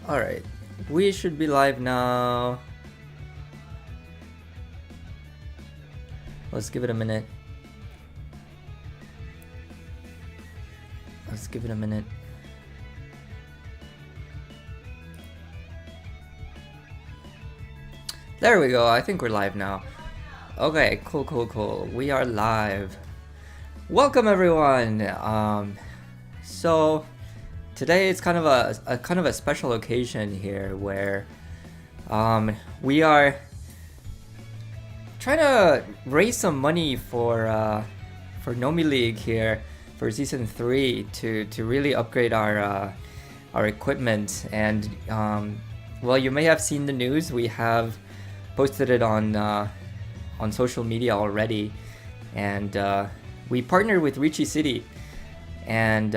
Alright, we should be live now. Let's give it a minute. There we go, I think we're live now. Okay, cool. We are live. Welcome everyone. So today it's kind of a special occasion here where we are trying to raise some money for Nomi League here for season 3 to really upgrade our equipment. And well, you may have seen the news. We have posted it on social media already, and we partnered with Ricci City, and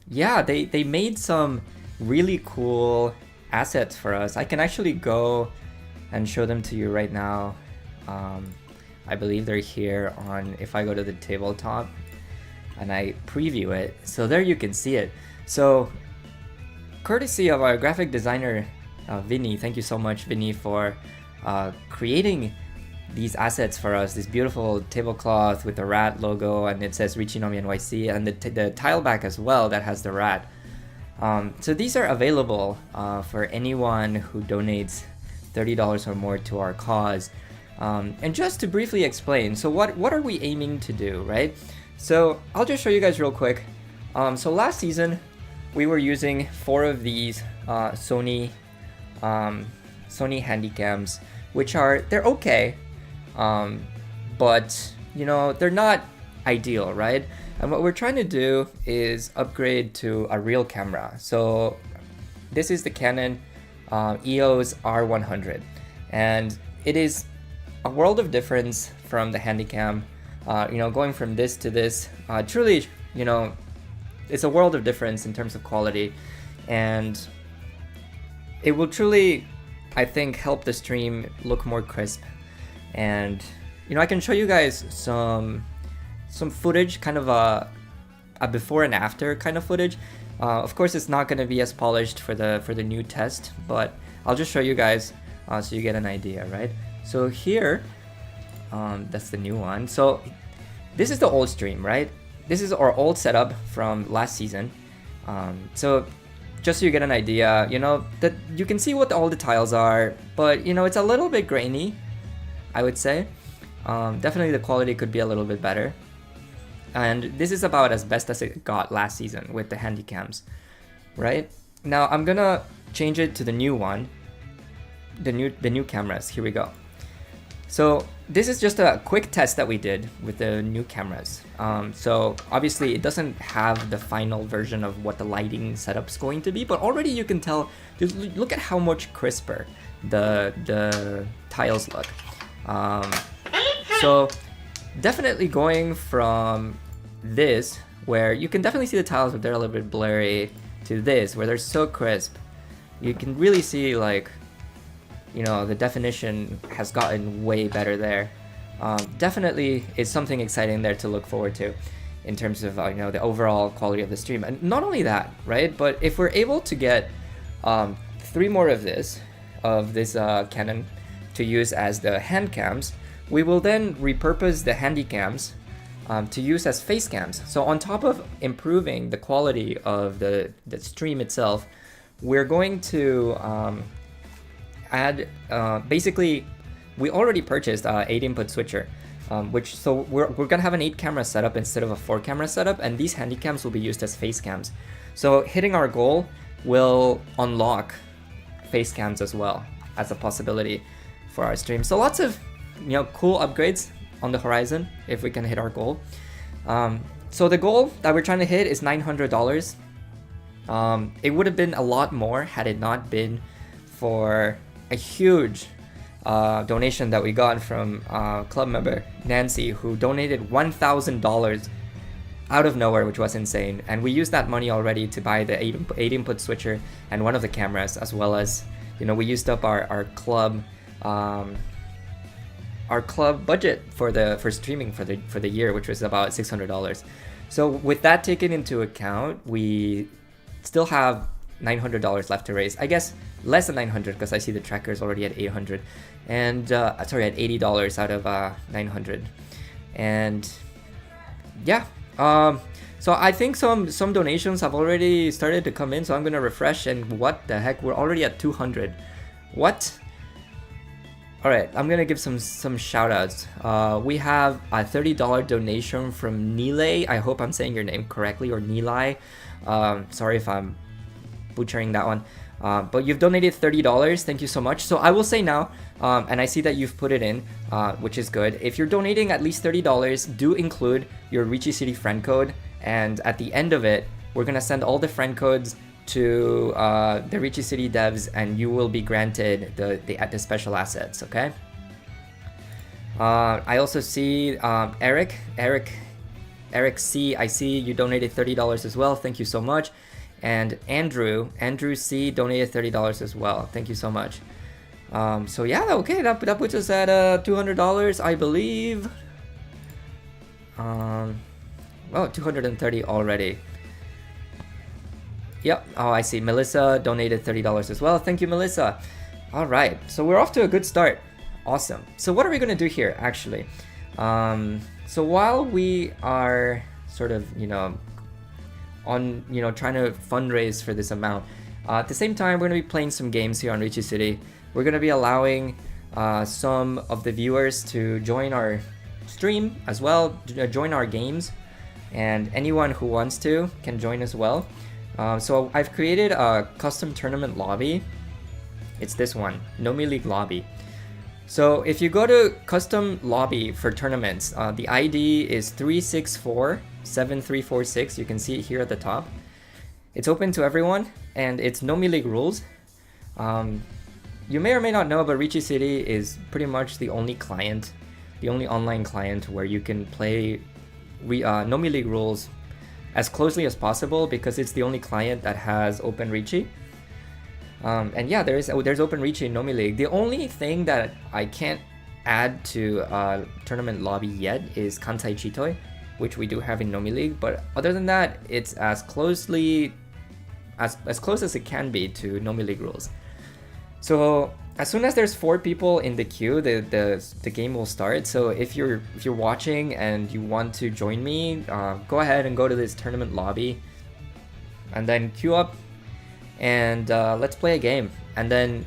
yeah, they made some really cool assets for us. I can actually go and show them to you right now. I believe they're here on, if I go to the tabletop and I preview it, so there you can see it. So courtesy of our graphic designer Vinny, thank you so much, Vinny, for creating these assets for us. This beautiful tablecloth with the rat logo, and it says Ricci Nomi NYC, and the tile back as well that has the rat. So these are available for anyone who donates $30 or more to our cause. And just to briefly explain, so what are we aiming to do, right? So I'll just show you guys real quick. So last season we were using 4 of these Sony Handycams, which they're okay, but you know, they're not ideal, right? And what we're trying to do is upgrade to a real camera. So this is the Canon EOS R100, and it is a world of difference from the Handycam. You know, going from this to this, truly, you know, it's a world of difference in terms of quality, and it will truly, I think, help the stream look more crisp. And you know, I can show you guys some footage, kind of a before and after kind of footage. Of course, it's not going to be as polished for the new test, but I'll just show you guys so you get an idea, right? So here, that's the new one. So this is the old stream, right? This is our old setup from last season. So just so you get an idea, you know, that you can see what all the tiles are, but you know, it's a little bit grainy, I would say. Definitely the quality could be a little bit better. And this is about as best as it got last season with the Handycams, right? Now I'm gonna change it to the new one, the new cameras. Here we go. So this is just a quick test that we did with the new cameras. So obviously it doesn't have the final version of what the lighting setup's going to be, but already you can tell, just look at how much crisper the tiles look. So definitely going from this, where you can definitely see the tiles but they're a little bit blurry, to this where they're so crisp, you can really see, like, you know, the definition has gotten way better there. Definitely is something exciting there to look forward to in terms of you know, the overall quality of the stream. And not only that, right, but if we're able to get 3 more of this Canon to use as the hand cams, we will then repurpose the Handycams to use as face cams. So on top of improving the quality of the stream itself, we're going to add, basically, we already purchased a 8-input switcher, so we're gonna have an 8-camera setup instead of a 4-camera setup, and these Handycams will be used as face cams. So hitting our goal will unlock face cams as well as a possibility for our stream. So lots of, you know, cool upgrades on the horizon if we can hit our goal. So the goal that we're trying to hit is $900. It would have been a lot more had it not been for a huge donation that we got from club member Nancy, who donated $1,000 out of nowhere, which was insane. And we used that money already to buy the 8-input switcher and one of the cameras, as well as, you know, we used up our club budget for streaming for the year, which was about $600. So with that taken into account, we still have $900 left to raise. I guess less than 900 because I see the tracker is already at 800, and sorry, at $80 out of 900. And yeah, so I think some donations have already started to come in, so I'm gonna refresh, and what the heck, we're already at 200. What? All right, I'm gonna give some shout outs. We have a $30 donation from Nile. I hope I'm saying your name correctly, or Nilai. Sorry if I'm butchering that one. But you've donated $30. Thank you so much. So I will say now, and I see that you've put it in, which is good. If you're donating at least $30, do include your Ricci City friend code. And at the end of it, we're gonna send all the friend codes to the Ricci City devs, and you will be granted the special assets. Okay. I also see Eric C. I see you donated $30 as well. Thank you so much. And Andrew C donated $30 as well. Thank you so much. So yeah, okay, that puts us at $200, I believe. Oh, 230 already. Yep. Oh, I see. Melissa donated $30 as well. Thank you, Melissa. All right. So we're off to a good start. Awesome. So what are we gonna do here, actually? So while we are sort of, on, trying to fundraise for this amount, at the same time, we're gonna be playing some games here on Ricci City. We're gonna be allowing some of the viewers to join our stream as well, join our games, and anyone who wants to can join as well. So I've created a custom tournament lobby. It's this one, Nomi League lobby. So if you go to custom lobby for tournaments, the ID is 3647346. You can see it here at the top. It's open to everyone, and it's Nomi League rules. You may or may not know, but Ricci City is pretty much the only client, the only online client where you can play Nomi League rules as closely as possible, because it's the only client that has Open Ricci. And yeah, there's Open Ricci in Nomi League. The only thing that I can't add to tournament lobby yet is Kansai Chitoi, which we do have in Nomi League. But other than that, it's as close as it can be to Nomi League rules. So as soon as there's 4 people in the queue, the game will start. So if you're watching and you want to join me, go ahead and go to this tournament lobby, and then queue up, and let's play a game. And then,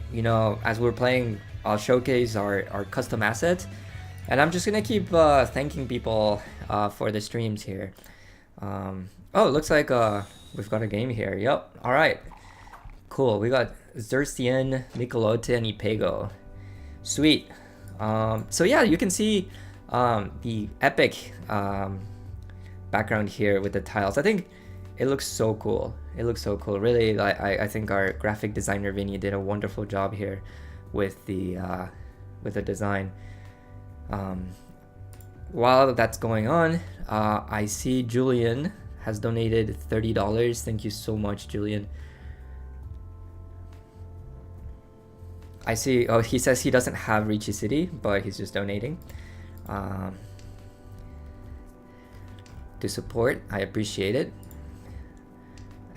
as we're playing, I'll showcase our custom assets, and I'm just gonna keep thanking people for the streams here. Oh, it looks like we've got a game here. Yep. All right. Cool. We got Xerxian, Nicolote, and Ipego. Sweet. So yeah, you can see the epic background here with the tiles. I think it looks so cool. It looks so cool. Really, I think our graphic designer Vinny did a wonderful job here with the design. While that's going on, I see Julian has donated $30. Thank you so much, Julian. I see. Oh, he says he doesn't have Ricci City, but he's just donating to support. I appreciate it.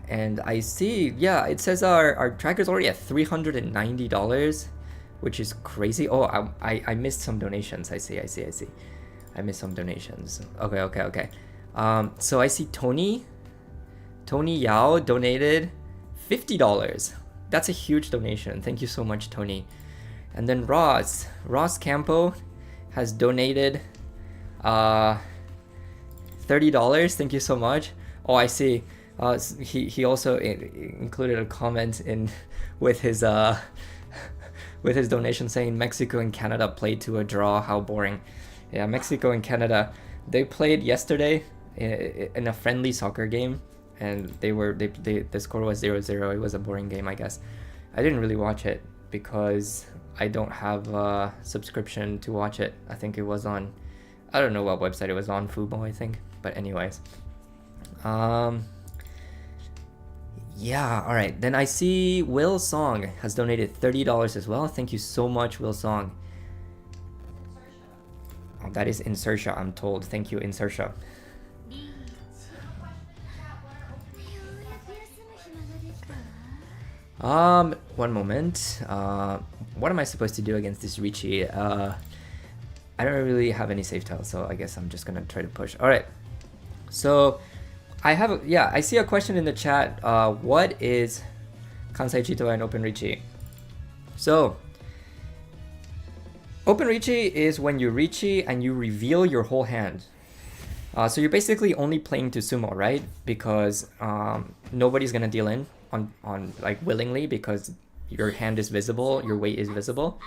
And I see, yeah, it says our tracker's already at $390, which is crazy. Oh, I missed some donations. I see. I missed some donations. Okay. So I see Tony Yao donated $50. That's a huge donation. Thank you so much, Tony. And then Ross Campo has donated $30. Thank you so much. Oh, I see. He also included a comment with his donation saying Mexico and Canada played to a draw. How boring. Yeah, Mexico and Canada, they played yesterday in a friendly soccer game, and the score was 0-0. It was a boring game, I guess. I didn't really watch it because I don't have a subscription to watch it. I think it was on, I don't know what website it was on, Fubo, I think. But anyways, yeah, all right. Then I see Will Song has donated $30 as well. Thank you so much, Will Song. Oh, that is Insertia, I'm told. Thank you, Insertia. One moment. What am I supposed to do against this Ricci? I don't really have any safe tiles, so I guess I'm just gonna try to push. All right. So I have, yeah, I see a question in the chat. What is Kansai Chito and Open Ricci? So Open Ricci is when you Ricci and you reveal your whole hand. So you're basically only playing to sumo, right? Because nobody's gonna deal in on like willingly because your hand is visible, your weight is visible.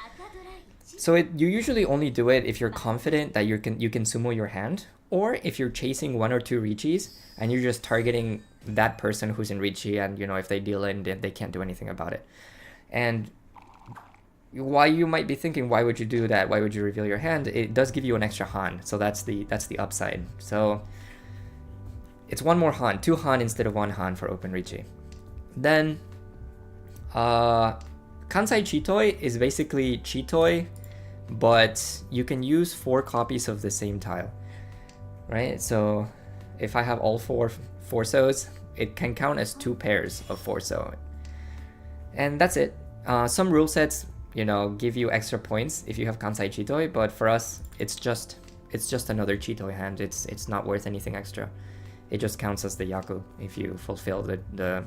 So you usually only do it if you're confident that you can sumo your hand, or if you're chasing 1 or 2 Richis and you're just targeting that person who's in Richi, and you know if they deal in, they can't do anything about it. And why you might be thinking, why would you do that? Why would you reveal your hand? It does give you an extra Han, so that's the upside. So it's 1 more Han, 2 Han instead of 1 Han for Open Richi. Then Kansai Chitoi is basically Chitoi, but you can use 4 copies of the same tile, right? So if I have all 4 Forsos, it can count as 2 pairs of Forso. And that's it. Some rule sets, you know, give you extra points if you have Kansai Chitoi, but for us, it's just another Chitoi hand. It's not worth anything extra. It just counts as the Yaku if you fulfill the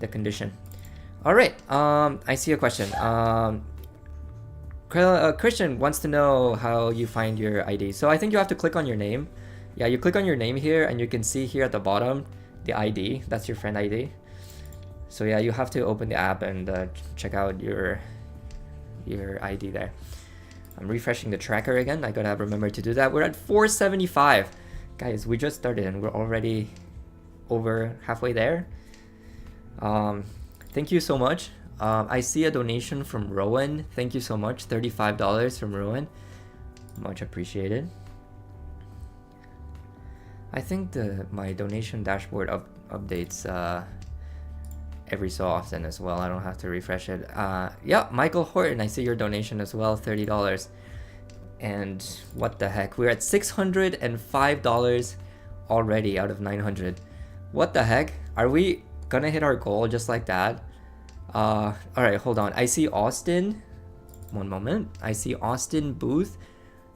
condition. All right, I see a question. Christian wants to know how you find your ID. So I think you have to click on your name. Yeah, you click on your name here and you can see here at the bottom the ID. That's your friend ID. So yeah, you have to open the app and check out your ID there. I'm refreshing the tracker again. I gotta remember to do that. We're at 475. Guys, we just started and we're already over halfway there. Thank you so much. I see a donation from Rowan. Thank you so much. $35 from Rowan. Much appreciated. I think my donation dashboard updates every so often as well. I don't have to refresh it. Yeah, Michael Horton, I see your donation as well, $30. And what the heck? We're at $605 already out of 900. What the heck? Are we gonna hit our goal just like that? All right, hold on. I see Austin. One moment. I see Austin Booth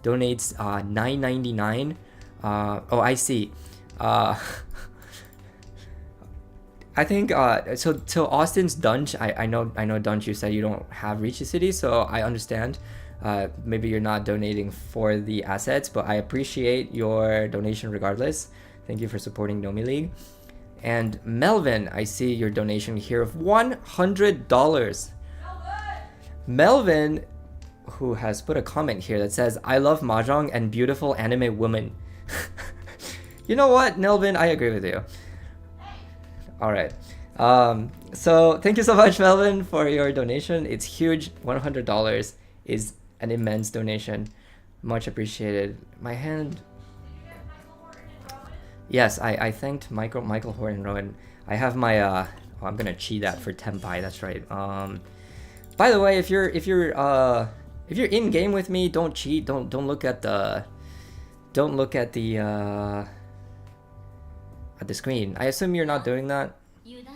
donates $9.99. Oh, I see. I think so Austin's Dunch. I know Dunch, you said you don't have Richi City, so I understand. Maybe you're not donating for the assets, but I appreciate your donation regardless. Thank you for supporting Nomi League. And Melvin, I see your donation here of $100. Melvin, who has put a comment here that says, I love Mahjong and beautiful anime women. You know what, Melvin, I agree with you. Alright, so thank you so much, Melvin, for your donation. It's huge. $100 is an immense donation. Much appreciated. My hand... Yes, I thanked Michael Horton Rowan. I have my oh, I'm gonna cheat that for Tenpai. That's right. By the way, if you're in game with me, don't cheat. Don't look at the screen. I assume you're not doing that.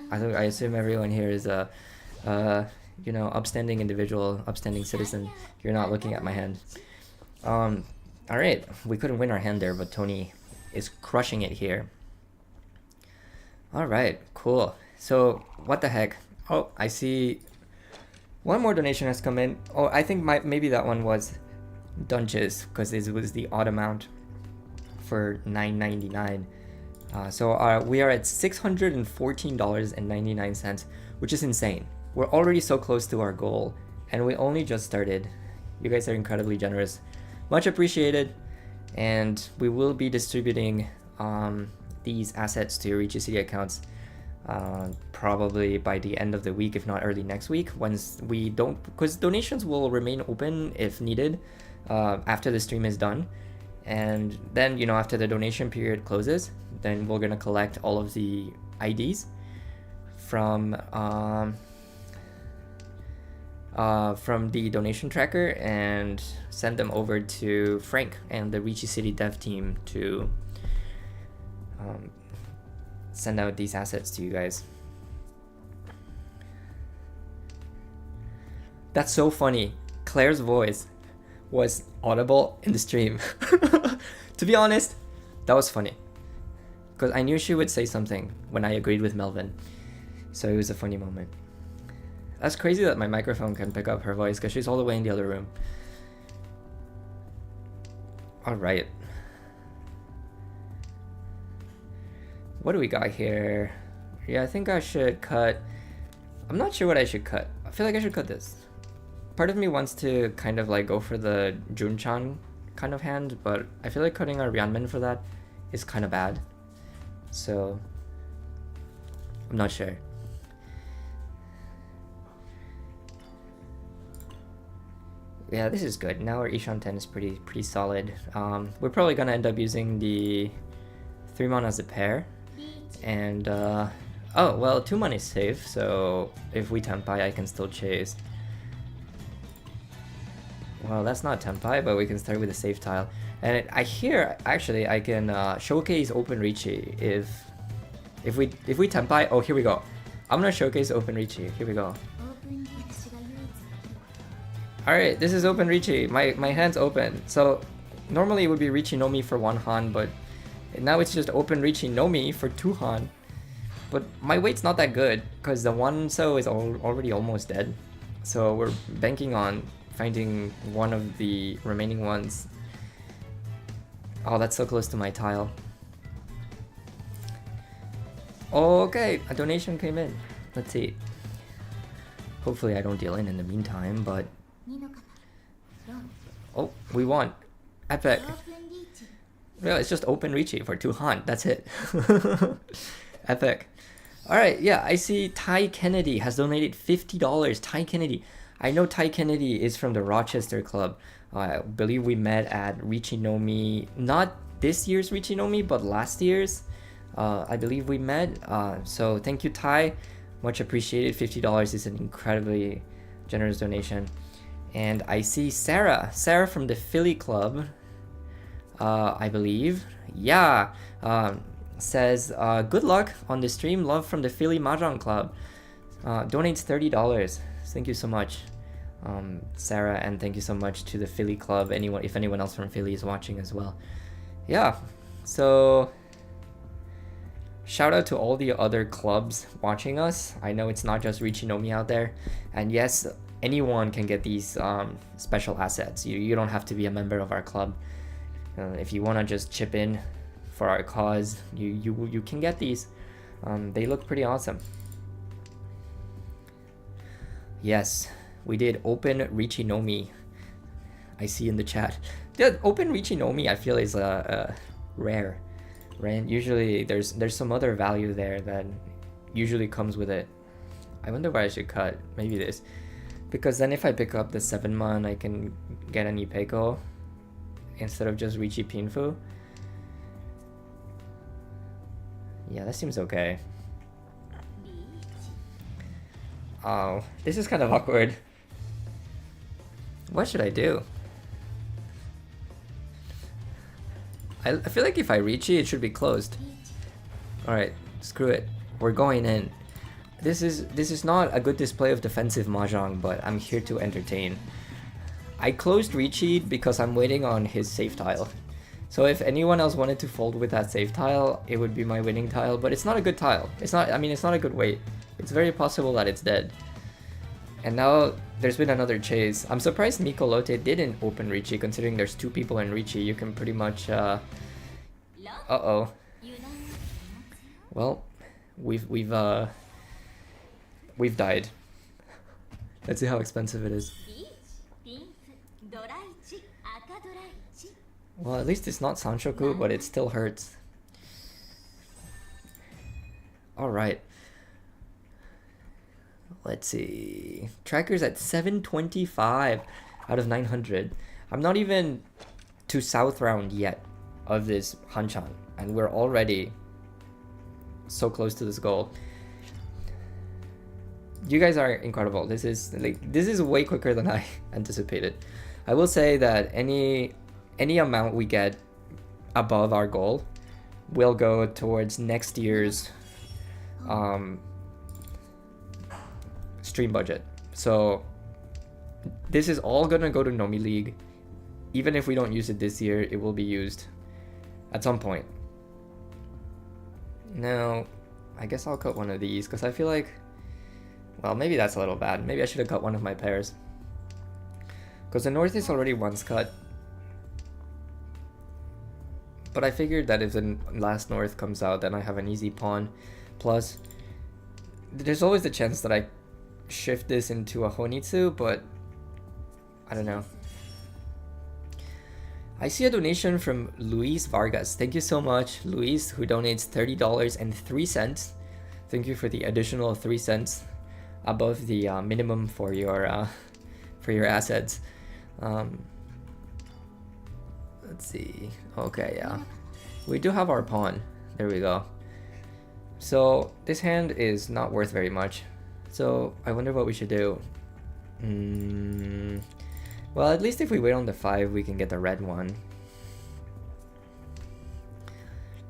I assume everyone here is a you know, upstanding individual, upstanding citizen. You're not looking at my hand. All right, we couldn't win our hand there, but Tony is crushing it here. All right, cool. So what the heck? Oh, I see one more donation has come in. Oh, I think maybe that one was Dunches, because this was the odd amount for $9.99. So we are at $614.99, which is insane. We're already so close to our goal, and we only just started. You guys are incredibly generous. Much appreciated. And we will be distributing these assets to your Richi City accounts probably by the end of the week, if not early next week, once we don't, because donations will remain open if needed after the stream is done. And then, you know, after the donation period closes, then we're gonna collect all of the IDs from the donation tracker and send them over to Frank and the Richi City dev team to send out these assets to you guys. That's so funny. Claire's voice was audible in the stream. To be honest, that was funny. Because I knew she would say something when I agreed with Melvin. So it was a funny moment. That's crazy that my microphone can pick up her voice because she's all the way in the other room. Alright. What do we got here? Yeah, I think I should cut... I'm not sure what I should cut. I feel like I should cut this. Part of me wants to kind of like go for the Junchan kind of hand, but I feel like cutting our Ryanman for that is kind of bad. So, I'm not sure. Yeah, this is good. Now our Ishan 10 is pretty solid. We're probably gonna end up using the 3-mon as a pair. And, oh, well, 2-mon is safe, so if we Tenpai, I can still chase. Well, that's not Tenpai, but we can start with a safe tile. And I hear, actually, I can showcase Open Richi if we Tenpai. Oh, here we go. I'm gonna showcase Open Richi. Here we go. Alright, this is Open Richi. My hand's open. So, normally it would be Richi Nomi for 1 Han, but now it's just Open Richi Nomi for 2 Han. But my weight's not that good, because the 1-so is already almost dead. So we're banking on finding one of the remaining ones. Oh, that's so close to my tile. Okay, a donation came in. Let's see. Hopefully I don't deal in the meantime, but... Oh, we won. Epic. Yeah, it's just Open Richi for 2 Han. That's it. Epic. Alright, yeah, I see Ty Kennedy has donated $50. Ty Kennedy. I know Ty Kennedy is from the Rochester Club. I believe we met at Richi Nomi, not this year's Richi Nomi, but last year's. I believe we met. So thank you, Ty. Much appreciated. $50 is an incredibly generous donation. And I see Sarah. Sarah from the Philly Club, I believe. Yeah. Says, good luck on the stream. Love from the Philly Mahjong Club. Donates $30. Thank you so much, Sarah, and thank you so much to the Philly Club. If anyone else from Philly is watching as well. Yeah, so shout out to all the other clubs watching us. I know it's not just Richi Nomi out there, and yes, anyone can get these special assets. You don't have to be a member of our club. If you want to just chip in for our cause, you can get these. They look pretty awesome. Yes, we did Open Richi Nomi. I see in the chat. Yeah, Open Richi Nomi I feel is rare. Right? Usually there's some other value there that usually comes with it. I wonder what I should cut. Maybe this. Because then if I pick up the 7-mon, I can get an Ipeko instead of just Richi Pinfu. Yeah, that seems okay. Oh, this is kind of awkward. What should I do? I feel like if I Richi, it should be closed. Alright, screw it. We're going in. This is not a good display of defensive Mahjong, but I'm here to entertain. I closed Richi because I'm waiting on his safe tile. So if anyone else wanted to fold with that safe tile, it would be my winning tile, but it's not a good tile. It's not a good weight. It's very possible that it's dead. And now there's been another chase. I'm surprised Mikolote didn't Open Richi, considering there's 2 people in Richi. You can pretty much uh-oh. Well, we've died. Let's see how expensive it is. Well, at least it's not Sanshoku, but it still hurts. Alright. Let's see. Tracker's at 725 out of 900. I'm not even to South round yet of this Hanchan, and we're already so close to this goal. You guys are incredible. This is way quicker than I anticipated. I will say that any amount we get above our goal will go towards next year's stream budget. So this is all gonna go to Nomi League. Even if we don't use it this year, it will be used at some point. Now, I guess I'll cut one of these because I feel like, well, maybe that's a little bad. Maybe I should have cut one of my pairs. Because the north is already once cut. But I figured that if the last north comes out, then I have an easy pawn. Plus, there's always the chance that I shift this into a Honitsu, but I don't know. I see a donation from Luis Vargas. Thank you so much, Luis, who donates $30.03. Thank you for the additional 3 cents above the minimum for your assets. Let's see. Okay, yeah, we do have our pawn. There we go. So this hand is not worth very much. So I wonder what we should do. Well, at least if we wait on the 5, we can get the red one.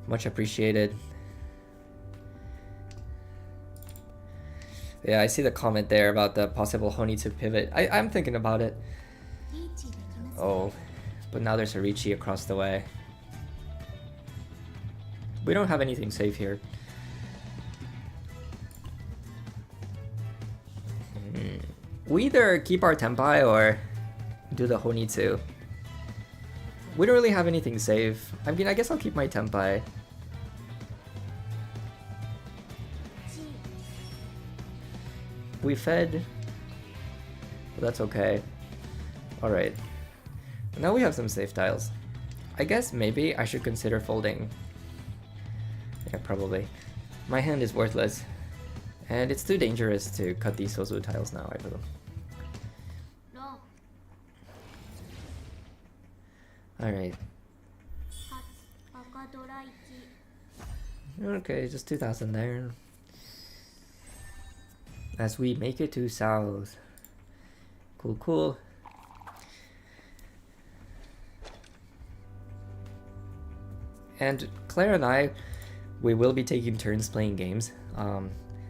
Much appreciated. Yeah, I see the comment there about the possible Honitsu pivot. I'm thinking about it. Oh, but now there's a Ricci across the way. We don't have anything safe here. We either keep our Tenpai or do the Honitsu. We don't really have anything safe. I mean, I guess I'll keep my Tenpai. We fed, but that's okay. Alright. Now we have some safe tiles. I guess maybe I should consider folding. Yeah, probably. My hand is worthless. And it's too dangerous to cut these Sozu tiles now, I feel. Alright. Okay, just 2,000 there. As we make it to south. Cool, cool. And Claire and I, we will be taking turns playing games.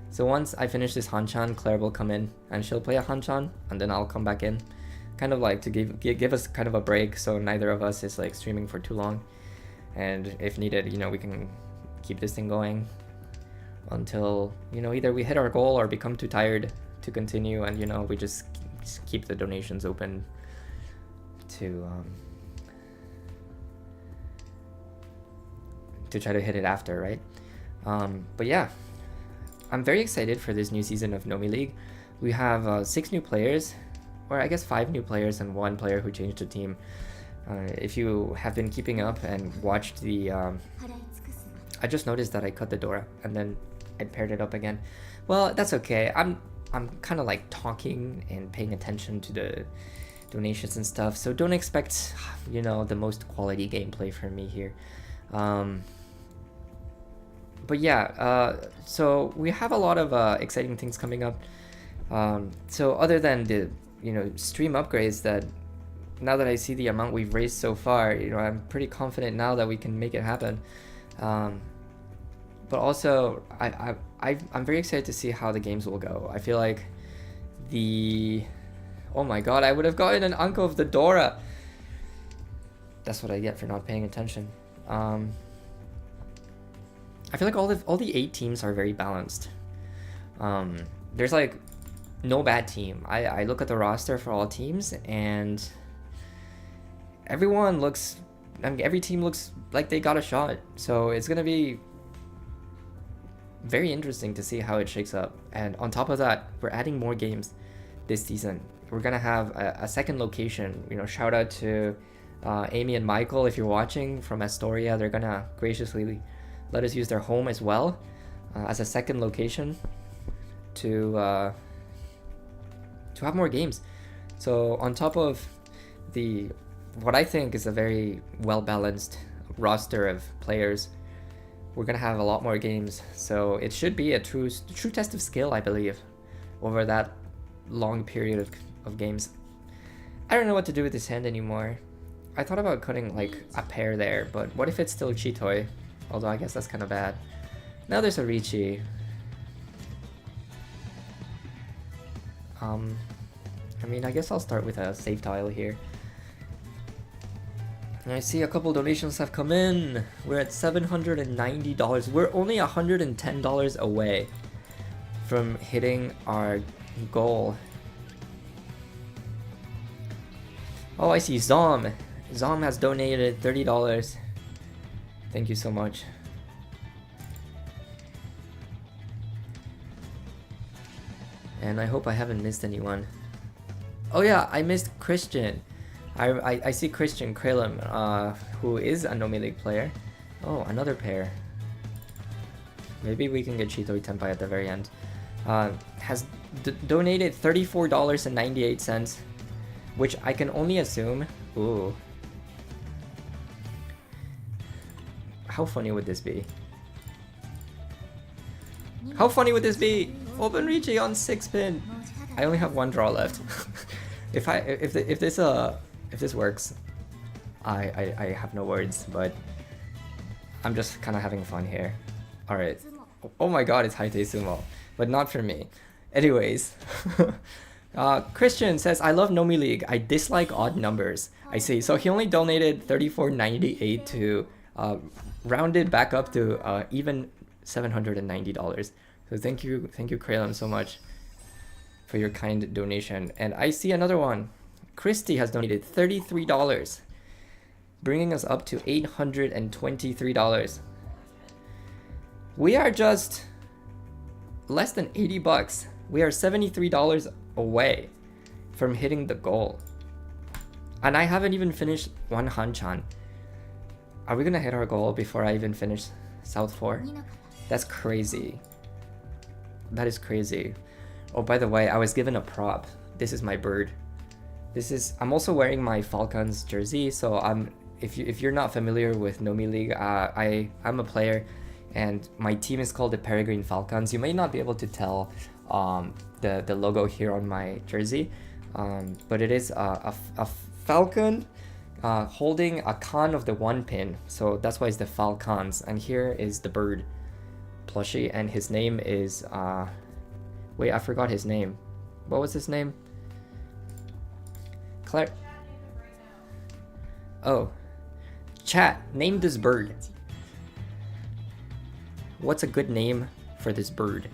So once I finish this Hanchan, Claire will come in and she'll play a Hanchan, and then I'll come back in. Kind of like to give us kind of a break, so neither of us is like streaming for too long. And if needed, you know, we can keep this thing going until, you know, either we hit our goal or become too tired to continue, and, you know, we just keep the donations open to try to hit it after, right? But yeah, I'm very excited for this new season of Nomi League. We have 6 new players, or I guess 5 new players and 1 player who changed the team. If you have been keeping up and watched the... I just noticed that I cut the Dora and then I paired it up again. Well, that's okay. I'm kind of like talking and paying attention to the donations and stuff, so don't expect, you know, the most quality gameplay from me here. But yeah, so we have a lot of exciting things coming up. So other than the, you know, stream upgrades, that now that I see the amount we've raised so far, you know, I'm pretty confident now that we can make it happen. But also, I'm very excited to see how the games will go. I feel like oh my god, I would have gotten an Uncle of the Dora. That's what I get for not paying attention. I feel like all the 8 teams are very balanced. There's like no bad team. I look at the roster for all teams, and everyone looks, I mean, every team looks like they got a shot. So it's gonna be very interesting to see how it shakes up. And on top of that, we're adding more games this season. We're gonna have a second location. You know, shout out to Amy and Michael if you're watching from Astoria. They're gonna graciously let us use their home as well as a second location to have more games. So on top of what I think is a very well-balanced roster of players, we're gonna have a lot more games. So it should be a true test of skill, I believe, over that long period of games. I don't know what to do with this hand anymore. I thought about cutting like a pair there, but what if it's still Chitoi? Although I guess that's kind of bad. Now there's a Ricci. I mean, I guess I'll start with a save tile here. And I see a couple donations have come in. We're at $790. We're only $110 away from hitting our goal. Oh, I see Zom. Zom has donated $30. Thank you so much. And I hope I haven't missed anyone. Oh yeah, I missed Christian. I see Christian Kralum, who is a Nomi League player. Oh, another pair. Maybe we can get Chitori Tenpai at the very end. Has donated $34.98, which I can only assume. Ooh. How funny would this be? How funny would this be? Open Richie on 6-pin. I only have one draw left. if this works, I have no words, but I'm just kind of having fun here. All right. Oh my God, it's Haite Sumo, but not for me. Anyways, Christian says, I love Nomi League. I dislike odd numbers. I see. So he only donated $34.98 to rounded back up to even $790. So thank you, Kralum, so much for your kind donation. And I see another one. Christy has donated $33, bringing us up to $823. We are just less than 80 bucks. We are $73 away from hitting the goal. And I haven't even finished one Hanchan. Are we gonna hit our goal before I even finish South 4? That's crazy. That is crazy. Oh, by the way, I was given a prop. This is my bird. I'm also wearing my Falcons jersey. So if you're not familiar with Nomi League, I'm a player, and my team is called the Peregrine Falcons. You may not be able to tell the logo here on my jersey, but it is a falcon holding a con of the 1-pin. So that's why it's the Falcons. And here is the bird plushie, and his name is wait, I forgot his name. What was his name? Claire. Oh, chat, name this bird. What's a good name for this bird?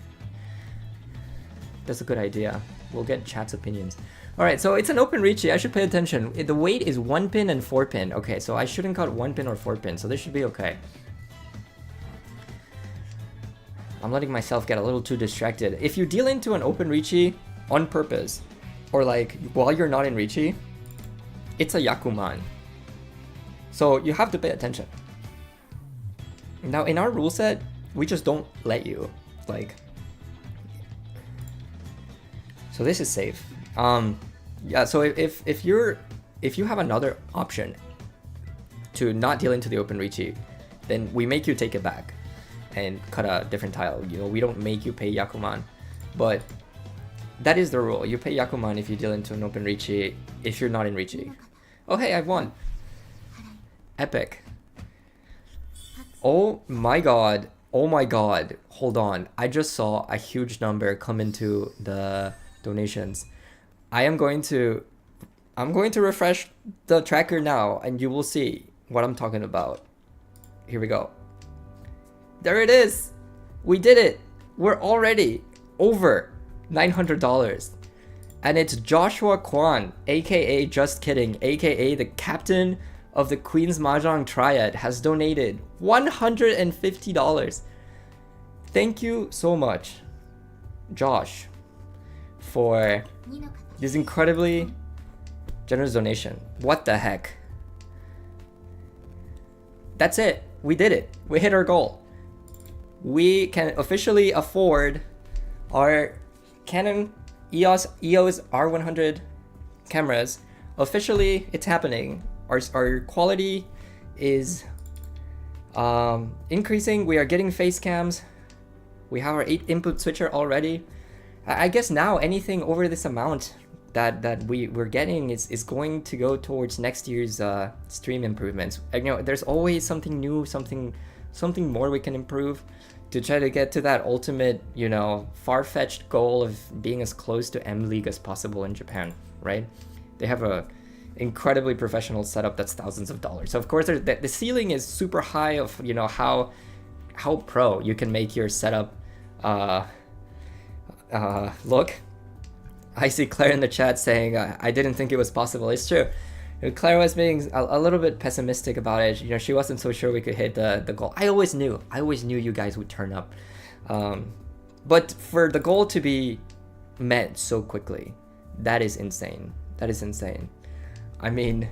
That's a good idea. We'll get chat's opinions. All right, so it's an open reachy. I should pay attention. The weight is 1-pin and 4-pin. Okay, so I shouldn't cut 1-pin or 4-pin, so this should be okay. I'm letting myself get a little too distracted. If you deal into an open Richi on purpose, or like while you're not in Richi, it's a Yakuman. So you have to pay attention. Now in our rule set, we just don't let you. Like, so this is safe. Yeah, so if you have another option to not deal into the open Richi, then we make you take it back and cut a different tile. You know, we don't make you pay Yakuman, but that is the rule. You pay Yakuman if you deal into an open Richi, if you're not in Richi. Oh hey, I won. Epic. Oh my god. Oh my god. Hold on. I just saw a huge number come into the donations. I'm going to refresh the tracker now, and you will see what I'm talking about. Here we go. There it is. We did it. We're already over $900. And it's Joshua Kwan, aka Just Kidding, aka the captain of the Queen's Mahjong Triad, has donated $150. Thank you so much, Josh, for this incredibly generous donation. What the heck? That's it. We did it. We hit our goal. We can officially afford our Canon EOS R100 cameras. Officially, it's happening. Our quality is increasing. We are getting face cams. We have our 8-input switcher already. I guess now anything over this amount that we're getting is going to go towards next year's stream improvements. You know, there's always something new, something more we can improve to try to get to that ultimate, you know, far-fetched goal of being as close to M League as possible in Japan, right? They have a incredibly professional setup that's thousands of dollars. So of course, the ceiling is super high of, you know, how pro you can make your setup look. I see Claire in the chat saying, I didn't think it was possible. It's true. Claire was being a little bit pessimistic about it. You know, she wasn't so sure we could hit the goal. I always knew you guys would turn up. But for the goal to be met so quickly, that is insane. That is insane. I mean,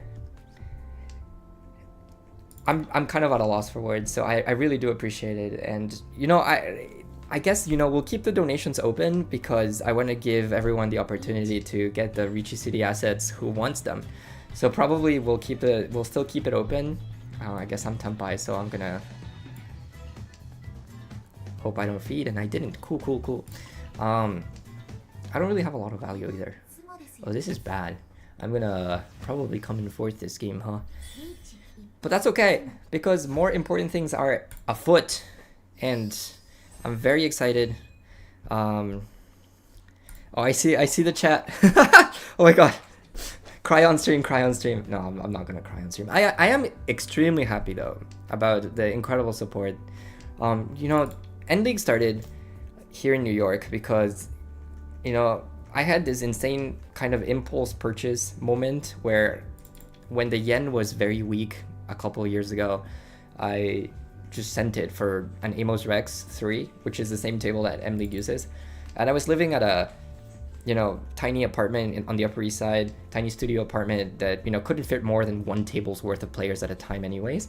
I'm kind of at a loss for words, so I really do appreciate it. And, you know, I guess, you know, we'll keep the donations open because I want to give everyone the opportunity to get the Ricci City assets who wants them. So probably we'll still keep it open. I guess I'm Tempai, so I'm gonna hope I don't feed, and I didn't. Cool. I don't really have a lot of value either. Oh, this is bad. I'm gonna probably come in fourth this game, huh? But that's okay, because more important things are afoot, and I'm very excited. Oh, I see the chat. Oh my god. Cry on stream. No, I'm not gonna cry on stream. I am extremely happy though about the incredible support. You know, N League started here in New York because, you know, I had this insane kind of impulse purchase moment where when the yen was very weak a couple of years ago, I just sent it for an Amos Rex 3, which is the same table that M League uses. And I was living at a, you know, tiny apartment on the Upper East Side, tiny studio apartment that, you know, couldn't fit more than one table's worth of players at a time anyways.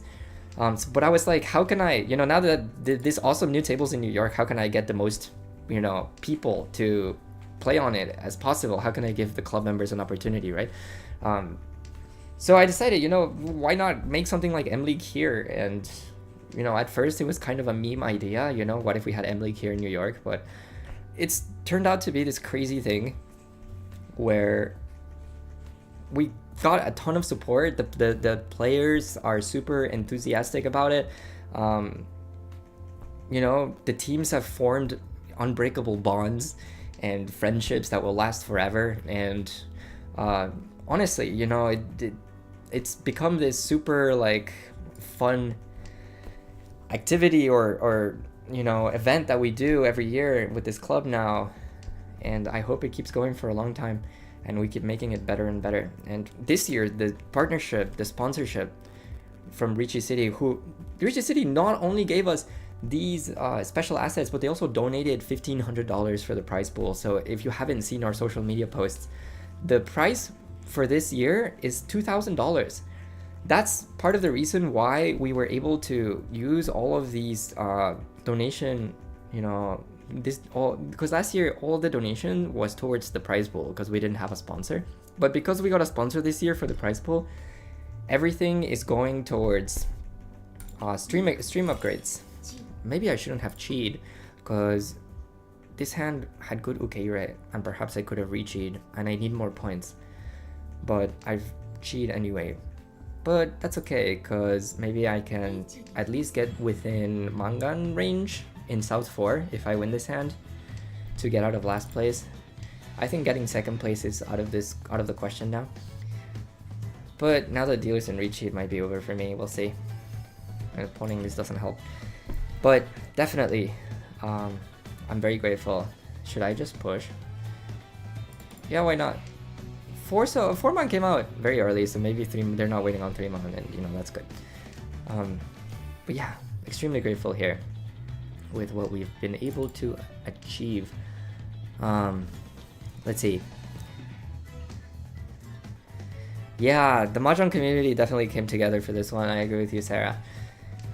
But I was like, how can I, you know, now that this awesome new table's in New York, how can I get the most, you know, people to play on it as possible? How can I give the club members an opportunity, right? So I decided, you know, why not make something like M League here? And, you know, at first it was kind of a meme idea, you know, what if we had M League here in New York? But it's turned out to be this crazy thing where we got a ton of support. The players are super enthusiastic about it. You know, the teams have formed unbreakable bonds and friendships that will last forever. And honestly, you know, it's become this super like fun activity or you know, event that we do every year with this club now, and I hope it keeps going for a long time and we keep making it better and better. And this year, the partnership, the sponsorship from Ricci City, Ricci City not only gave us these special assets, but they also donated $1,500 for the prize pool. So if you haven't seen our social media posts, the price for this year is $2,000. That's part of the reason why we were able to use all of these donation, you know, because last year all the donation was towards the prize pool because we didn't have a sponsor. But because we got a sponsor this year for the prize pool, everything is going towards stream upgrades. Maybe I shouldn't have cheated because this hand had good ukeire and perhaps I could have re-cheated and I need more points. But I've cheated anyway. But that's okay, because maybe I can at least get within Mangan range in South 4 if I win this hand to get out of last place. I think getting second place is out of the question now. But now that dealers in reach, it might be over for me. We'll see. And pawning this doesn't help. But definitely, I'm very grateful. Should I just push? Yeah, why not? 4-man came out very early, so maybe they're not waiting on 3-man, and you know, that's good. But yeah, extremely grateful here with what we've been able to achieve. Let's see. Yeah, the Mahjong community definitely came together for this one. I agree with you, Sarah.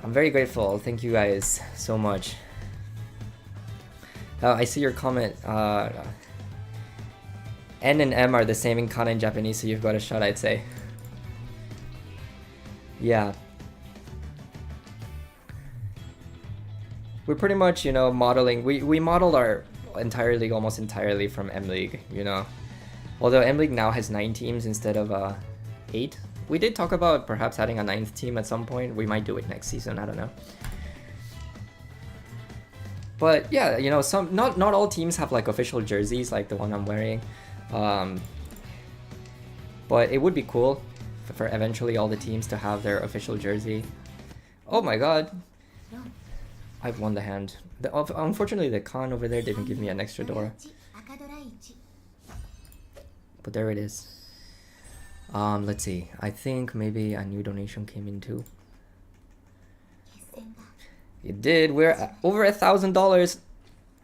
I'm very grateful. Thank you guys so much. Oh, I see your comment. N and M are the same in kana and Japanese, so you've got a shot, I'd say. Yeah. We're pretty much, you know, modeling. We modeled our entire league almost entirely from M League, you know. Although M League now has 9 teams instead of 8. We did talk about perhaps adding a 9th team at some point. We might do it next season, I don't know. But yeah, you know, some not all teams have like official jerseys like the one I'm wearing. But it would be cool for eventually all the teams to have their official jersey. Oh my god. I've won the hand. Unfortunately, the con over there didn't give me an extra Dora. But there it is. Let's see. I think maybe a new donation came in too. It did. We're at over $1,000.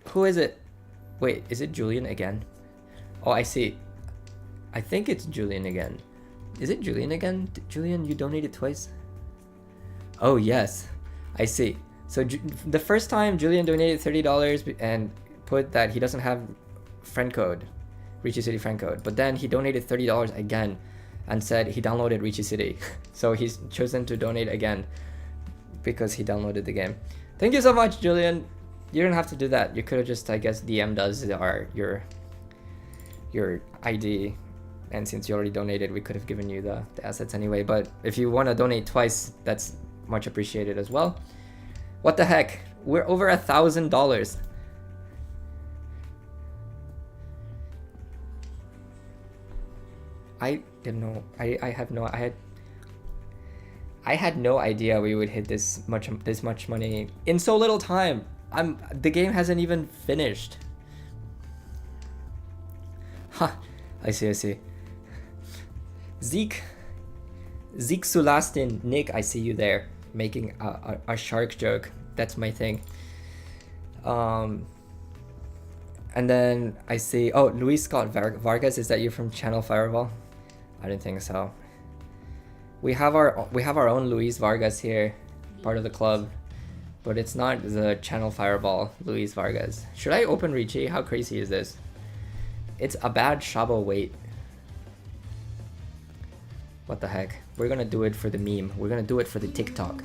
Who is it? Wait, is it Julian again? Oh, I see. I think it's Julian again. Is it Julian again? Julian, you donated twice? Oh, yes. I see. So the first time Julian donated $30 and put that he doesn't have friend code, Richie City friend code. But then he donated $30 again and said he downloaded Richie City. So he's chosen to donate again because he downloaded the game. Thank you so much, Julian. You didn't have to do that. You could have just, I guess, DM'd us your ID. And since you already donated, we could have given you the assets anyway. But if you want to donate twice, that's much appreciated as well. What the heck? We're over $1,000. I didn't know. I had no idea we would hit this much money in so little time. The game hasn't even finished. Huh. I see. Zeke Sulastin, Nick, I see you there making a shark joke. That's my thing. And then I see, oh, Luis Scott Vargas, is that you from Channel Fireball? I didn't think so. We have our own Luis Vargas here, part of the club, but it's not the Channel Fireball Luis Vargas. Should I open Richie? How crazy is this? It's a bad Shabo wait. What the heck? We're gonna do it for the meme. We're gonna do it for the TikTok.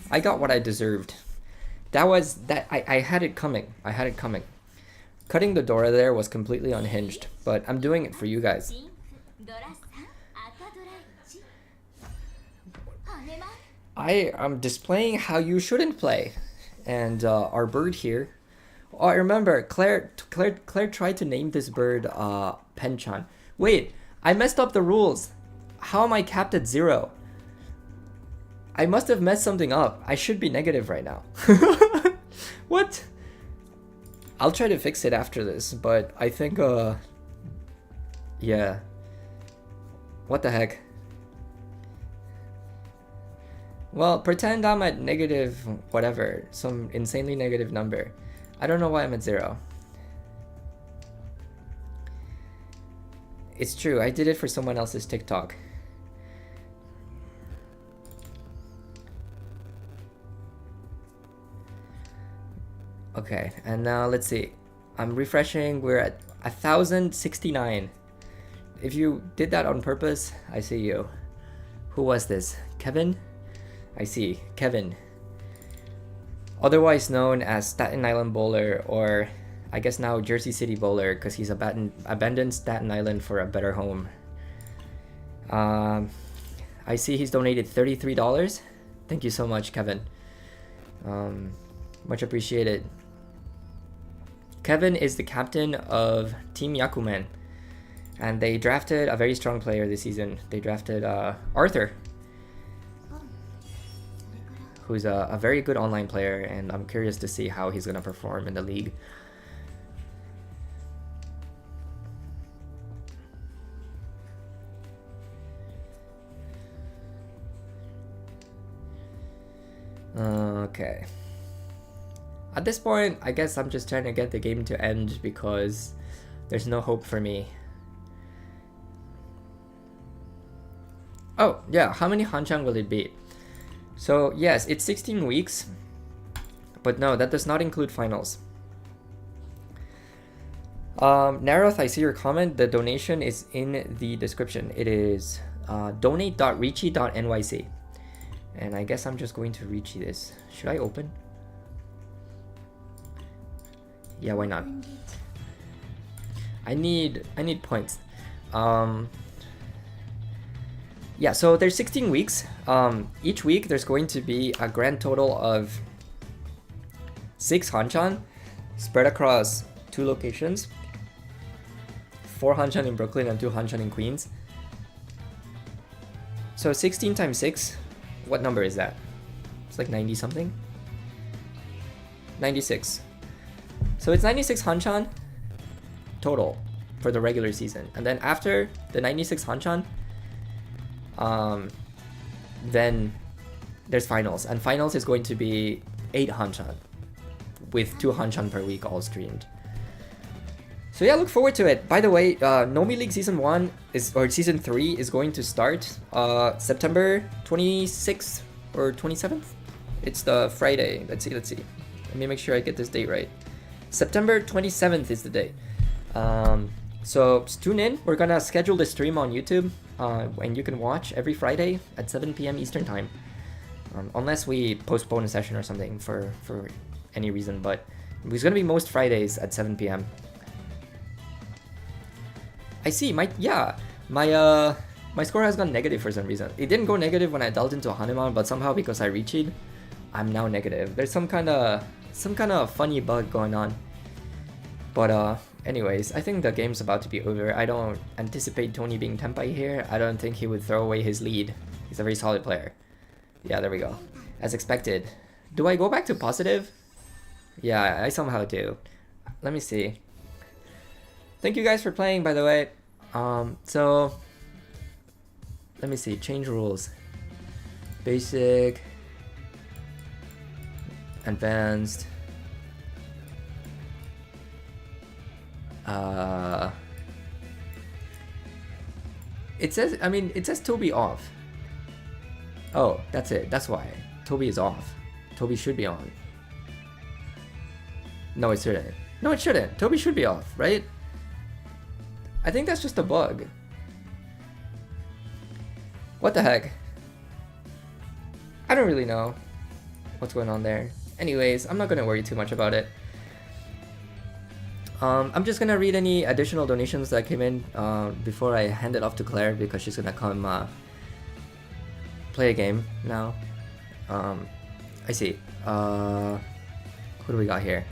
I got what I deserved. I had it coming. Cutting the Dora there was completely unhinged, but I'm doing it for you guys. I am displaying how you shouldn't play. And our bird here. Oh, I remember Claire tried to name this bird Penchan. Wait, I messed up the rules. How am I capped at 0? I must have messed something up. I should be negative right now. What? I'll try to fix it after this, but I think yeah. What the heck? Well, pretend I'm at negative whatever, some insanely negative number. I don't know why I'm at 0. It's true, I did it for someone else's TikTok. Okay, and now let's see. I'm refreshing, we're at 1,069. If you did that on purpose, I see you. Who was this? Kevin? I see, Kevin. Otherwise known as Staten Island Bowler, or I guess now Jersey City Bowler, because he's abandoned Staten Island for a better home. I see he's donated $33. Thank you so much, Kevin. Much appreciated. Kevin is the captain of Team Yakumen, and they drafted a very strong player this season. They drafted Arthur, who's a very good online player, and I'm curious to see how he's gonna perform in the league. Okay. At this point, I guess I'm just trying to get the game to end because there's no hope for me. Oh, yeah, how many Hanchang will it be? So, yes, it's 16 weeks, but no, that does not include finals. Naroth, I see your comment. The donation is in the description. It is donate.richie.nyc. And I guess I'm just going to Richie this. Should I open? Yeah, why not? I need points. Yeah, so there's 16 weeks. Each week there's going to be a grand total of 6 hanchan spread across 2 locations. 4 hanchan in Brooklyn and 2 hanchan in Queens. So 16 times 6, what number is that? It's like 90 something? 96. So it's 96 hanchan total for the regular season. And then after the 96 hanchan, then there's finals. And finals is going to be 8 hanchan with 2 hanchan per week all streamed. So yeah, look forward to it. By the way, Nomi League Season 1 or Season 3 is going to start September 26th or 27th? It's the Friday. Let's see. Let me make sure I get this date right. September 27th is the date. So tune in. We're gonna schedule the stream on YouTube, and you can watch every Friday at 7 p.m. Eastern Time. Unless we postpone a session or something for any reason, but it's gonna be most Fridays at 7 p.m. I see, my score has gone negative for some reason. It didn't go negative when I dealt into a Hanuman, but somehow because I reached, I'm now negative. There's some kind of funny bug going on. But anyways, I think the game's about to be over. I don't anticipate Tony being Tenpai here. I don't think he would throw away his lead. He's a very solid player. Yeah, there we go. As expected. Do I go back to positive? Yeah, I somehow do. Let me see. Thank you guys for playing, by the way. So let me see. Change rules. Basic. Advanced. It says Toby off. Oh, that's it. That's why. Toby is off. Toby should be on. No, it shouldn't. No, it shouldn't. Toby should be off, right? I think that's just a bug. What the heck? I don't really know what's going on there. Anyways, I'm not gonna worry too much about it. I'm just gonna read any additional donations that came in before I hand it off to Claire, because she's gonna come play a game now. I see. Who do we got here?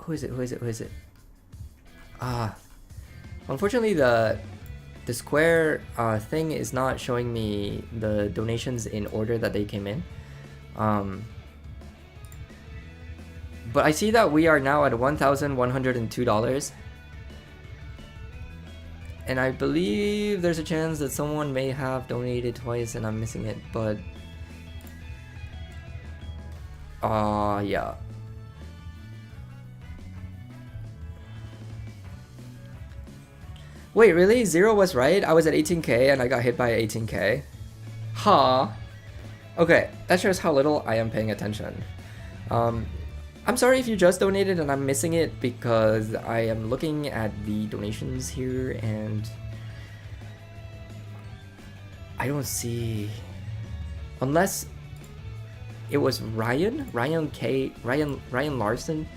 Who is it? Unfortunately the Square thing is not showing me the donations in order that they came in. But I see that we are now at $1,102. And I believe there's a chance that someone may have donated twice and I'm missing it, but yeah. Wait, really? Zero was right? I was at 18k and I got hit by 18k. Huh. Okay, that shows how little I am paying attention. I'm sorry if you just donated and I'm missing it, because I am looking at the donations here and I don't see, unless it was Ryan Larson.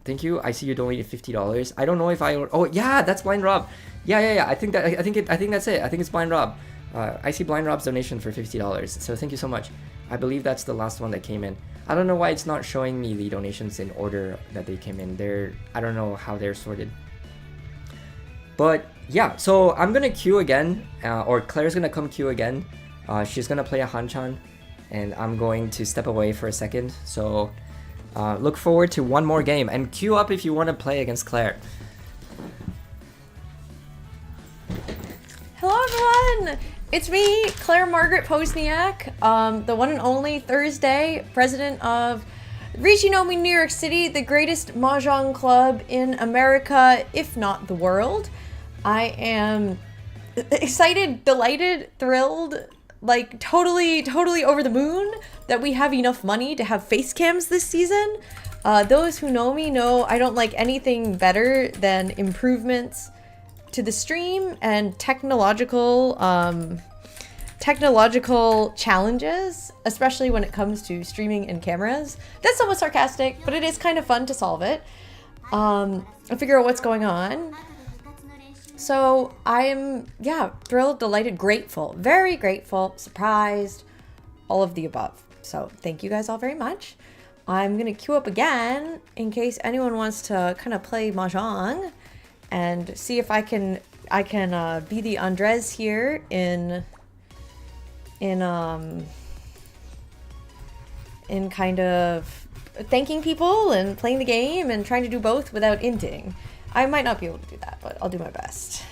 Thank you. I see you donated $50. I don't know if oh yeah, that's Blind Rob. Yeah. I think that's it. I think it's Blind Rob. I see Blind Rob's donation for $50. So thank you so much. I believe that's the last one that came in. I don't know why it's not showing me the donations in order that they came in. I don't know how they're sorted. But yeah, so I'm gonna queue again, or Claire's gonna come queue again. She's gonna play a Hanchan, and I'm going to step away for a second. So look forward to one more game, and queue up if you want to play against Claire. Hello everyone! It's me, Claire Margaret Posniak, the one and only Thursday president of Nomi, New York City, the greatest mahjong club in America, if not the world. I am excited, delighted, thrilled, like totally over the moon that we have enough money to have face cams this season. Those who know me know I don't like anything better than improvements to the stream and technological challenges, especially when it comes to streaming and cameras. That's somewhat sarcastic, but it is kind of fun to solve it. And figure out what's going on. So I'm, yeah, thrilled, delighted, grateful, very grateful, surprised, all of the above. So thank you guys all very much. I'm going to queue up again in case anyone wants to kind of play Mahjong and see if I can be the Andres here in kind of thanking people and playing the game and trying to do both without inting. I might not be able to do that, but I'll do my best.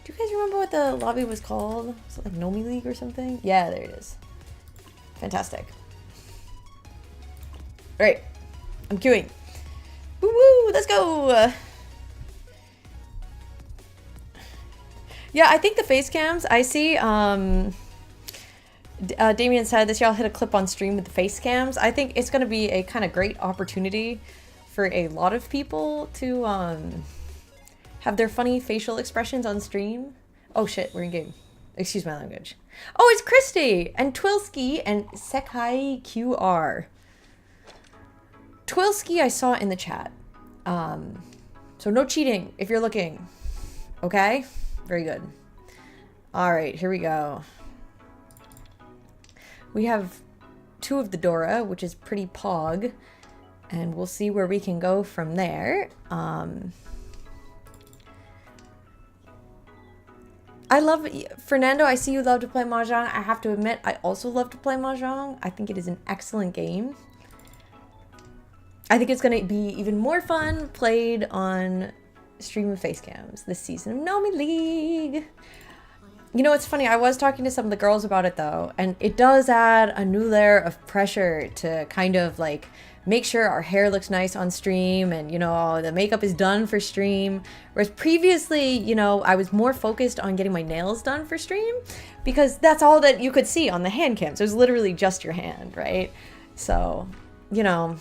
Do you guys remember what the lobby was called? Was it like Nomi League or something? Yeah, there it is. Fantastic. All right, I'm queuing. Woo woo, let's go. Yeah, I think the face cams, I see, Damien said this year I'll hit a clip on stream with the face cams. I think it's going to be a kind of great opportunity for a lot of people to have their funny facial expressions on stream. Oh shit, we're in game. Excuse my language. Oh, it's Christy and Twilsky and Sekai QR. Twilsky I saw in the chat. So no cheating if you're looking. Okay? Very good. All right, here we go. We have 2 of the Dora, which is pretty pog, and we'll see where we can go from there. I love Fernando. I see you love to play Mahjong. I have to admit, I also love to play Mahjong. I think it is an excellent game. I think it's going to be even more fun played on stream of face cams this season of Nomi League. You know, it's funny, I was talking to some of the girls about it though, and it does add a new layer of pressure to kind of like make sure our hair looks nice on stream and, you know, the makeup is done for stream. Whereas previously, you know, I was more focused on getting my nails done for stream because that's all that you could see on the hand cams. It was literally just your hand, right? So, you know,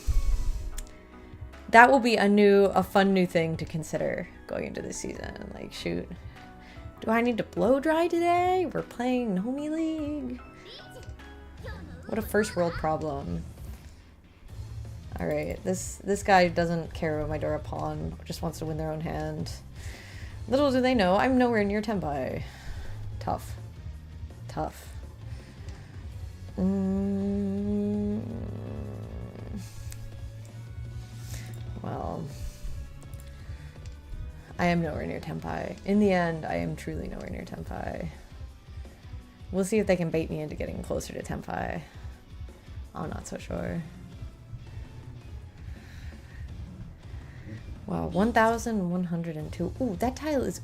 that will be a fun new thing to consider going into this season. Like, shoot. Do I need to blow dry today? We're playing Nomi League. What a first world problem. Alright, this guy doesn't care about my Dora pawn, just wants to win their own hand. Little do they know, I'm nowhere near Tenpai. Tough. Tough. Well, I am nowhere near Tenpai. In the end, I am truly nowhere near Tenpai. We'll see if they can bait me into getting closer to Tenpai. I'm not so sure. Wow, 1,102. Ooh, that tile would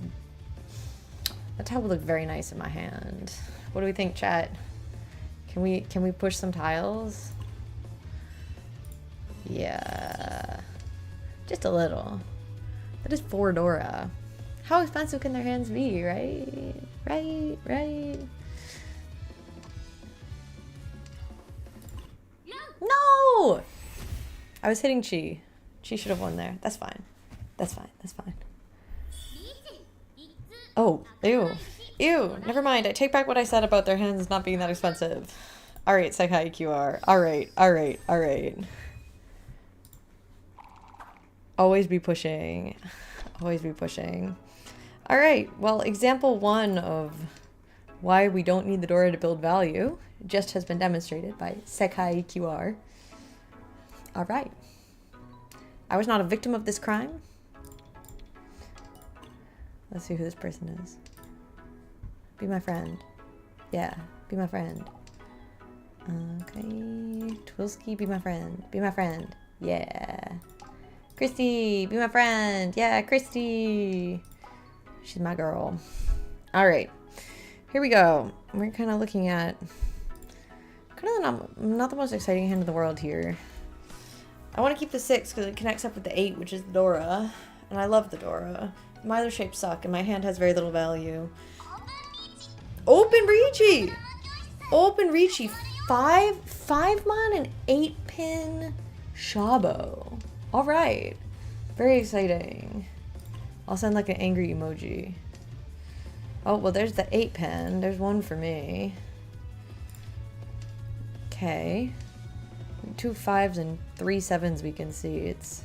look very nice in my hand. What do we think, chat? Can we push some tiles? Yeah. Just a little. That is 4 Dora. How expensive can their hands be, right? Right. No! I was hitting Chi. Chi should have won there. That's fine. That's fine. Oh, ew. Ew, never mind. I take back what I said about their hands not being that expensive. Alright, Sekai QR. Alright. Always be pushing. Always be pushing. Alright, well, example 1 of why we don't need the Dora to build value just has been demonstrated by Sekai QR. Alright. I was not a victim of this crime. Let's see who this person is. Be my friend. Yeah, be my friend. Okay. Twilsky, be my friend. Be my friend. Yeah. Christy, be my friend. Yeah, Christy. She's my girl. All right. Here we go. We're kind of looking at kind of not the most exciting hand in the world here. I want to keep the 6 because it connects up with the 8, which is the Dora. And I love the Dora. My other shapes suck and my hand has very little value. Open Reachy! Open Reachy. 5-mon and 8-pin Shabo. Alright. Very exciting. I'll send like an angry emoji. Oh, well there's the 8-pin. There's one for me. Okay. 2 5s and 3 7s we can see. It's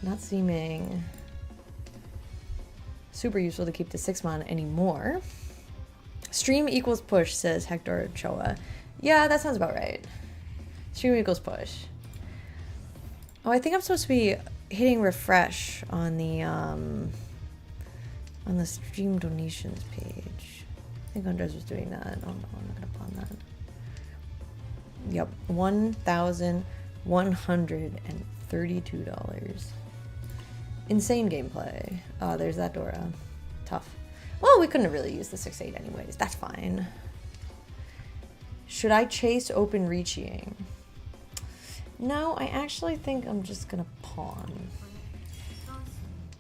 not seeming super useful to keep the 6-mon anymore. Stream equals push, says Hector Choa. Yeah, that sounds about right. Stream equals push. Oh, I think I'm supposed to be hitting refresh on the stream donations page. I think Andres was doing that. Oh no, I'm not gonna pawn that. Yep, $1,132. Insane gameplay. Oh, there's that Dora. Tough. Well, we couldn't have really used the 6-8 anyways. That's fine. Should I chase open reaching? No, I actually think I'm just gonna pawn.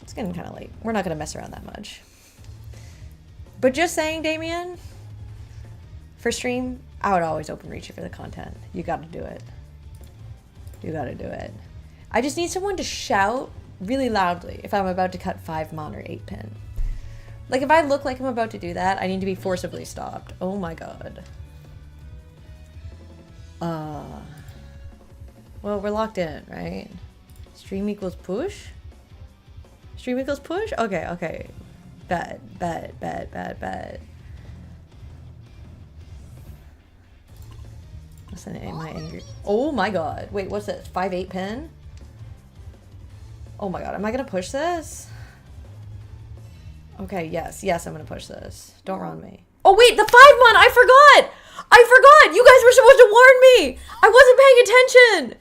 It's getting kind of late. We're not gonna mess around that much. But just saying, Damien, for stream, I would always open reach for the content. You gotta do it. You gotta do it. I just need someone to shout really loudly if I'm about to cut 5-mon or 8-pin. Like, if I look like I'm about to do that, I need to be forcibly stopped. Oh my god. Well, we're locked in, right? Stream equals push? Stream equals push? Okay, okay. Bet. Listen, am I angry? Oh my god. Wait, what's this? 5-8 pin? Oh my god, am I gonna push this? Okay, yes, I'm gonna push this. Don't run me. Oh wait, the 5-mon! I forgot! You guys were supposed to warn me! I wasn't paying attention!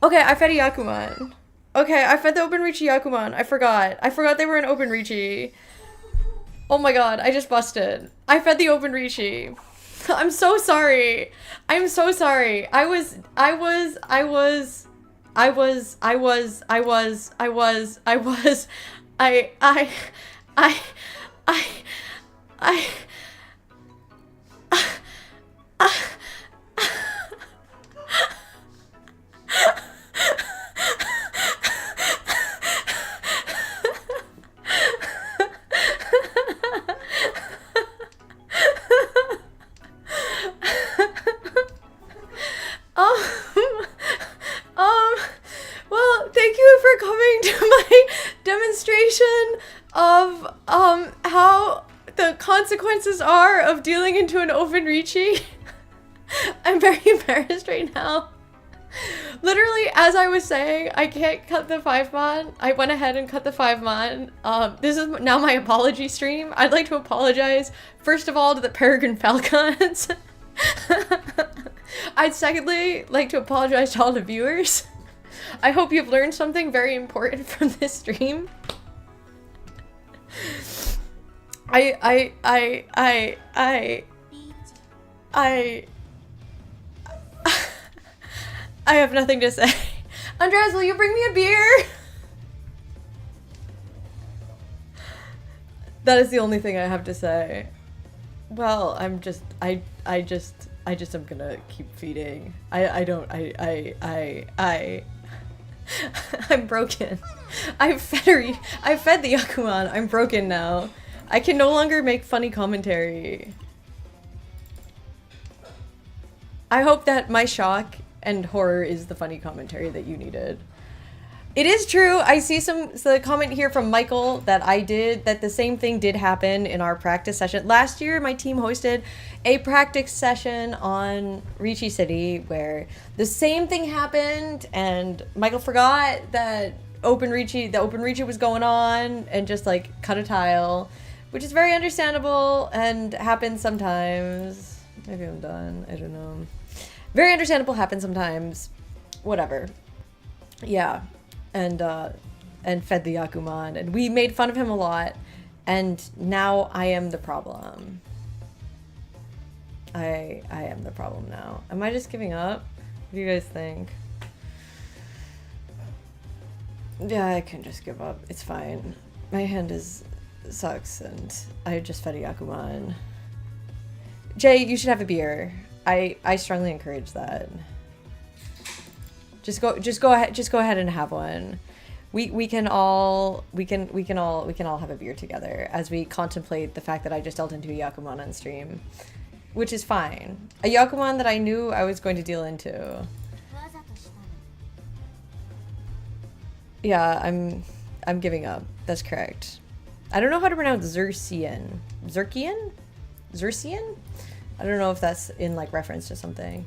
Okay, I fed a Yakuman. Okay, I fed the open reachy Yakuman. I forgot they were an open reachy. Oh my god, I just busted. I fed the open reachy. I'm so sorry. I'm so sorry. I was well, thank you for coming to my demonstration of how the consequences are of dealing into an open reachy. I'm very embarrassed right now. Literally, as I was saying, I can't cut the 5-mon. I went ahead and cut the 5-mon. This is now my apology stream. I'd like to apologize, first of all, to the Peregrine Falcons. I'd secondly like to apologize to all the viewers. I hope you've learned something very important from this stream. I have nothing to say. Andres, will you bring me a beer? That is the only thing I have to say. Well, I'm just am gonna keep feeding. I'm broken. I fed the Yakuman. I'm broken now. I can no longer make funny commentary. I hope that my shock and horror is the funny commentary that you needed. It is true. I see the comment here from Michael that the same thing did happen in our practice session. Last year, my team hosted a practice session on Ricci City where the same thing happened and Michael forgot that the open Ricci was going on and just like cut a tile, which is very understandable and happens sometimes. Maybe I'm done. I don't know. Very understandable, happens sometimes. Whatever. Yeah. And fed the Yakuman, and we made fun of him a lot, and now I am the problem. I am the problem now. Am I just giving up? What do you guys think? Yeah, I can just give up. It's fine. My hand sucks, and I just fed a Yakuman. Jay, you should have a beer. I strongly encourage that. Just go ahead and have one. We can all have a beer together as we contemplate the fact that I just dealt into a Yakuman on stream, which is fine. A Yakuman that I knew I was going to deal into. Yeah, I'm giving up. That's correct. I don't know how to pronounce Xerxian. Xerxian? Xerxian? I don't know if that's in like reference to something.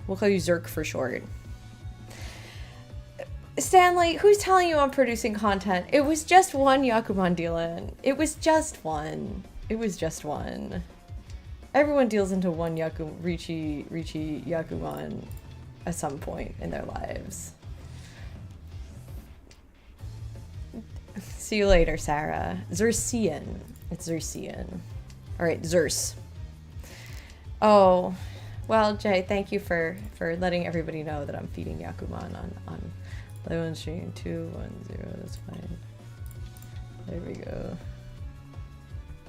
We'll call you Zerk for short. Stanley, who's telling you I'm producing content? It was just one Yakuman deal-in. It was just one. It was just one. Everyone deals into one Richi Yakuman at some point in their lives. See you later, Sarah. Xerxian. It's Xerxian. Alright, Xers. Oh, well, Jay, thank you for letting everybody know that I'm feeding Yakuman on live on stream 210. That's fine. There we go.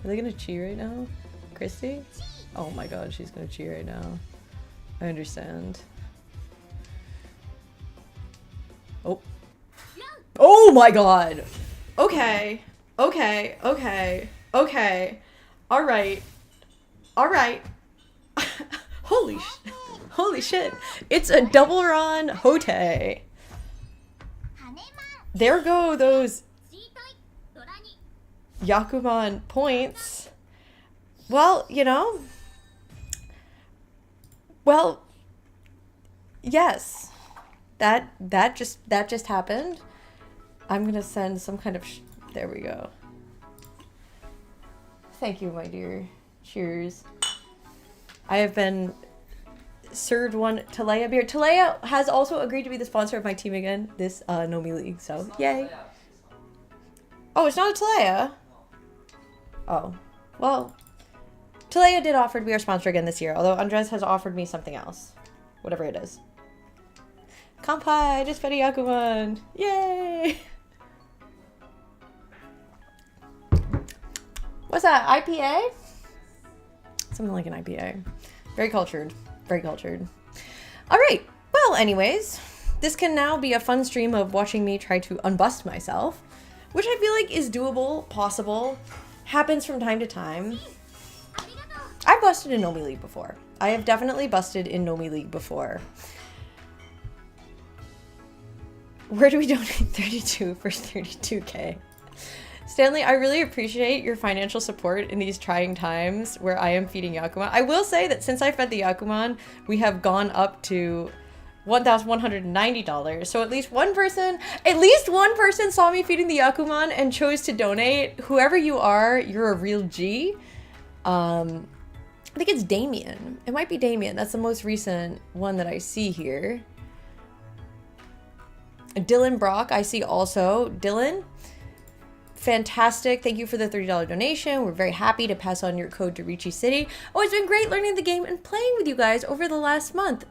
Are they gonna cheer right now? Christy? Oh my god, she's gonna cheer right now. I understand. Oh. Oh my god! Okay. Okay. Okay. Okay. Alright. Alright. Holy shit. Holy shit. It's a double run Hote. There go those Yakuman points. Well, you know. Well, yes. That just happened. I'm gonna send some kind of there we go. Thank you, my dear. Cheers. I have been served one Talea beer. Talea has also agreed to be the sponsor of my team again this Nomi League, so yay. Oh, it's not a Talea? Oh. Well, Talea did offer to be our sponsor again this year, although Andres has offered me something else. Whatever it is. Kampai, I just fed a Yakuman. Yay! What's that, IPA? Something like an IPA. Very cultured. Very cultured. Alright, well anyways, this can now be a fun stream of watching me try to unbust myself, which I feel like is doable, possible, happens from time to time. I've busted in Nomi League before. I have definitely busted in Nomi League before. Where do we donate 32 for 32k? Stanley, I really appreciate your financial support in these trying times where I am feeding Yakuman. I will say that since I fed the Yakuman, we have gone up to $1,190. So at least one person saw me feeding the Yakuman and chose to donate. Whoever you are, you're a real G. I think it's Damien. It might be Damien. That's the most recent one that I see here. Dylan Brock, I see also. Dylan, fantastic. Thank you for the $30 donation. We're very happy to pass on your code to Ricci City. Oh, it's been great learning the game and playing with you guys over the last month.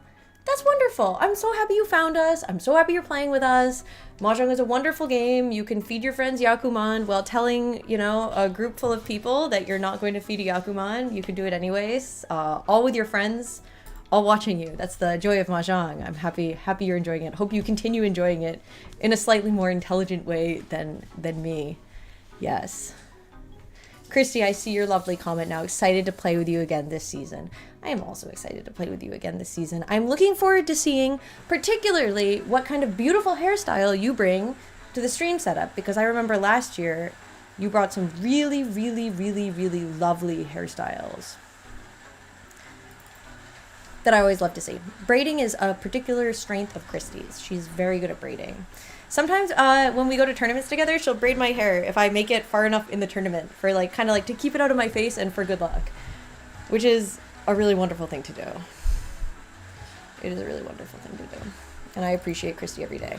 That's wonderful. I'm so happy you found us. I'm so happy you're playing with us. Mahjong is a wonderful game. You can feed your friends Yakuman while telling, you know, a group full of people that you're not going to feed a Yakuman. You can do it anyways, all with your friends, all watching you. That's the joy of Mahjong. I'm happy you're enjoying it. Hope you continue enjoying it in a slightly more intelligent way than me. Yes. Christy, I see your lovely comment now. Excited to play with you again this season. I am also excited to play with you again this season. I'm looking forward to seeing particularly what kind of beautiful hairstyle you bring to the stream setup, because I remember last year you brought some really, really, really, really lovely hairstyles that I always love to see. Braiding is a particular strength of Christy's. She's very good at braiding. Sometimes when we go to tournaments together, she'll braid my hair if I make it far enough in the tournament for like kind of like to keep it out of my face and for good luck, which is a really wonderful thing to do. It is a really wonderful thing to do. And I appreciate Christy every day.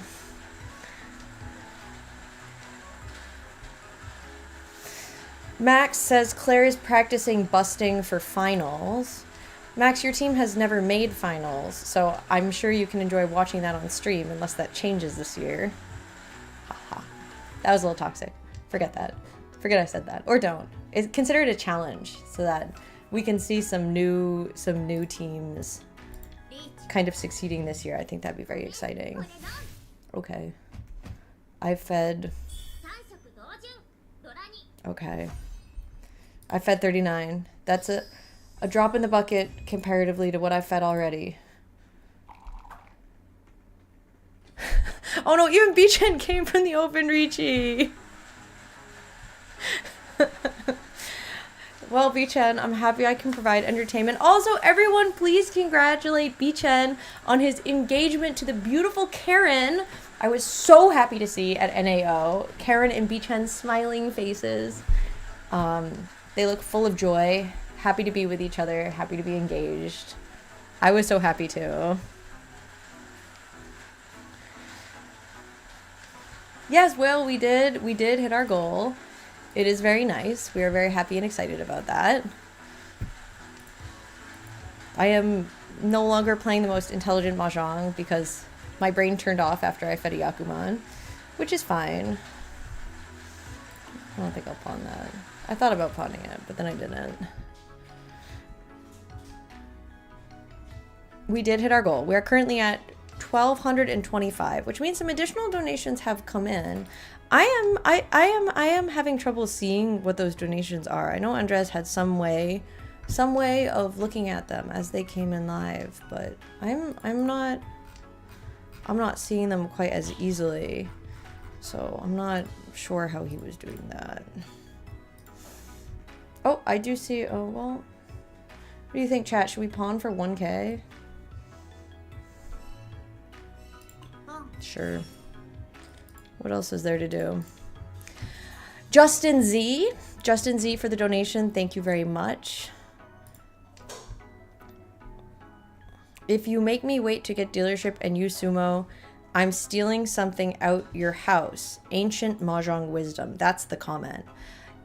Max says Claire is practicing busting for finals. Max, your team has never made finals, so I'm sure you can enjoy watching that on stream unless that changes this year. Haha. That was a little toxic. Forget that. Forget I said that. Or don't. Consider it a challenge so that we can see some new teams kind of succeeding this year. I think that'd be very exciting. Okay. I fed... Okay. I fed 39. That's a drop in the bucket comparatively to what I've fed already. Oh no, even Beachhead came from the open Ricci. Well, Bichen, I'm happy I can provide entertainment. Also, everyone, please congratulate Bichen on his engagement to the beautiful Karen. I was so happy to see at NAO Karen and Bichen's smiling faces. They look full of joy, happy to be with each other, happy to be engaged. I was so happy too. Yes, Will, we did hit our goal. It is very nice. We are very happy and excited about that. I am no longer playing the most intelligent mahjong because my brain turned off after I fed a Yakuman, which is fine. I don't think I'll pawn that. I thought about pawning it, but then I didn't. We did hit our goal. We are currently at 1,225, which means some additional donations have come in. I am having trouble seeing what those donations are. I know Andres had some way of looking at them as they came in live, but I'm not seeing them quite as easily. So I'm not sure how he was doing that. Oh, I do see. Oh, well. What do you think, chat? Should we pawn for 1K? Sure. What else is there to do? Justin Z for the donation. Thank you very much. If you make me wait to get dealership and use sumo, I'm stealing something out your house. Ancient mahjong wisdom. That's the comment.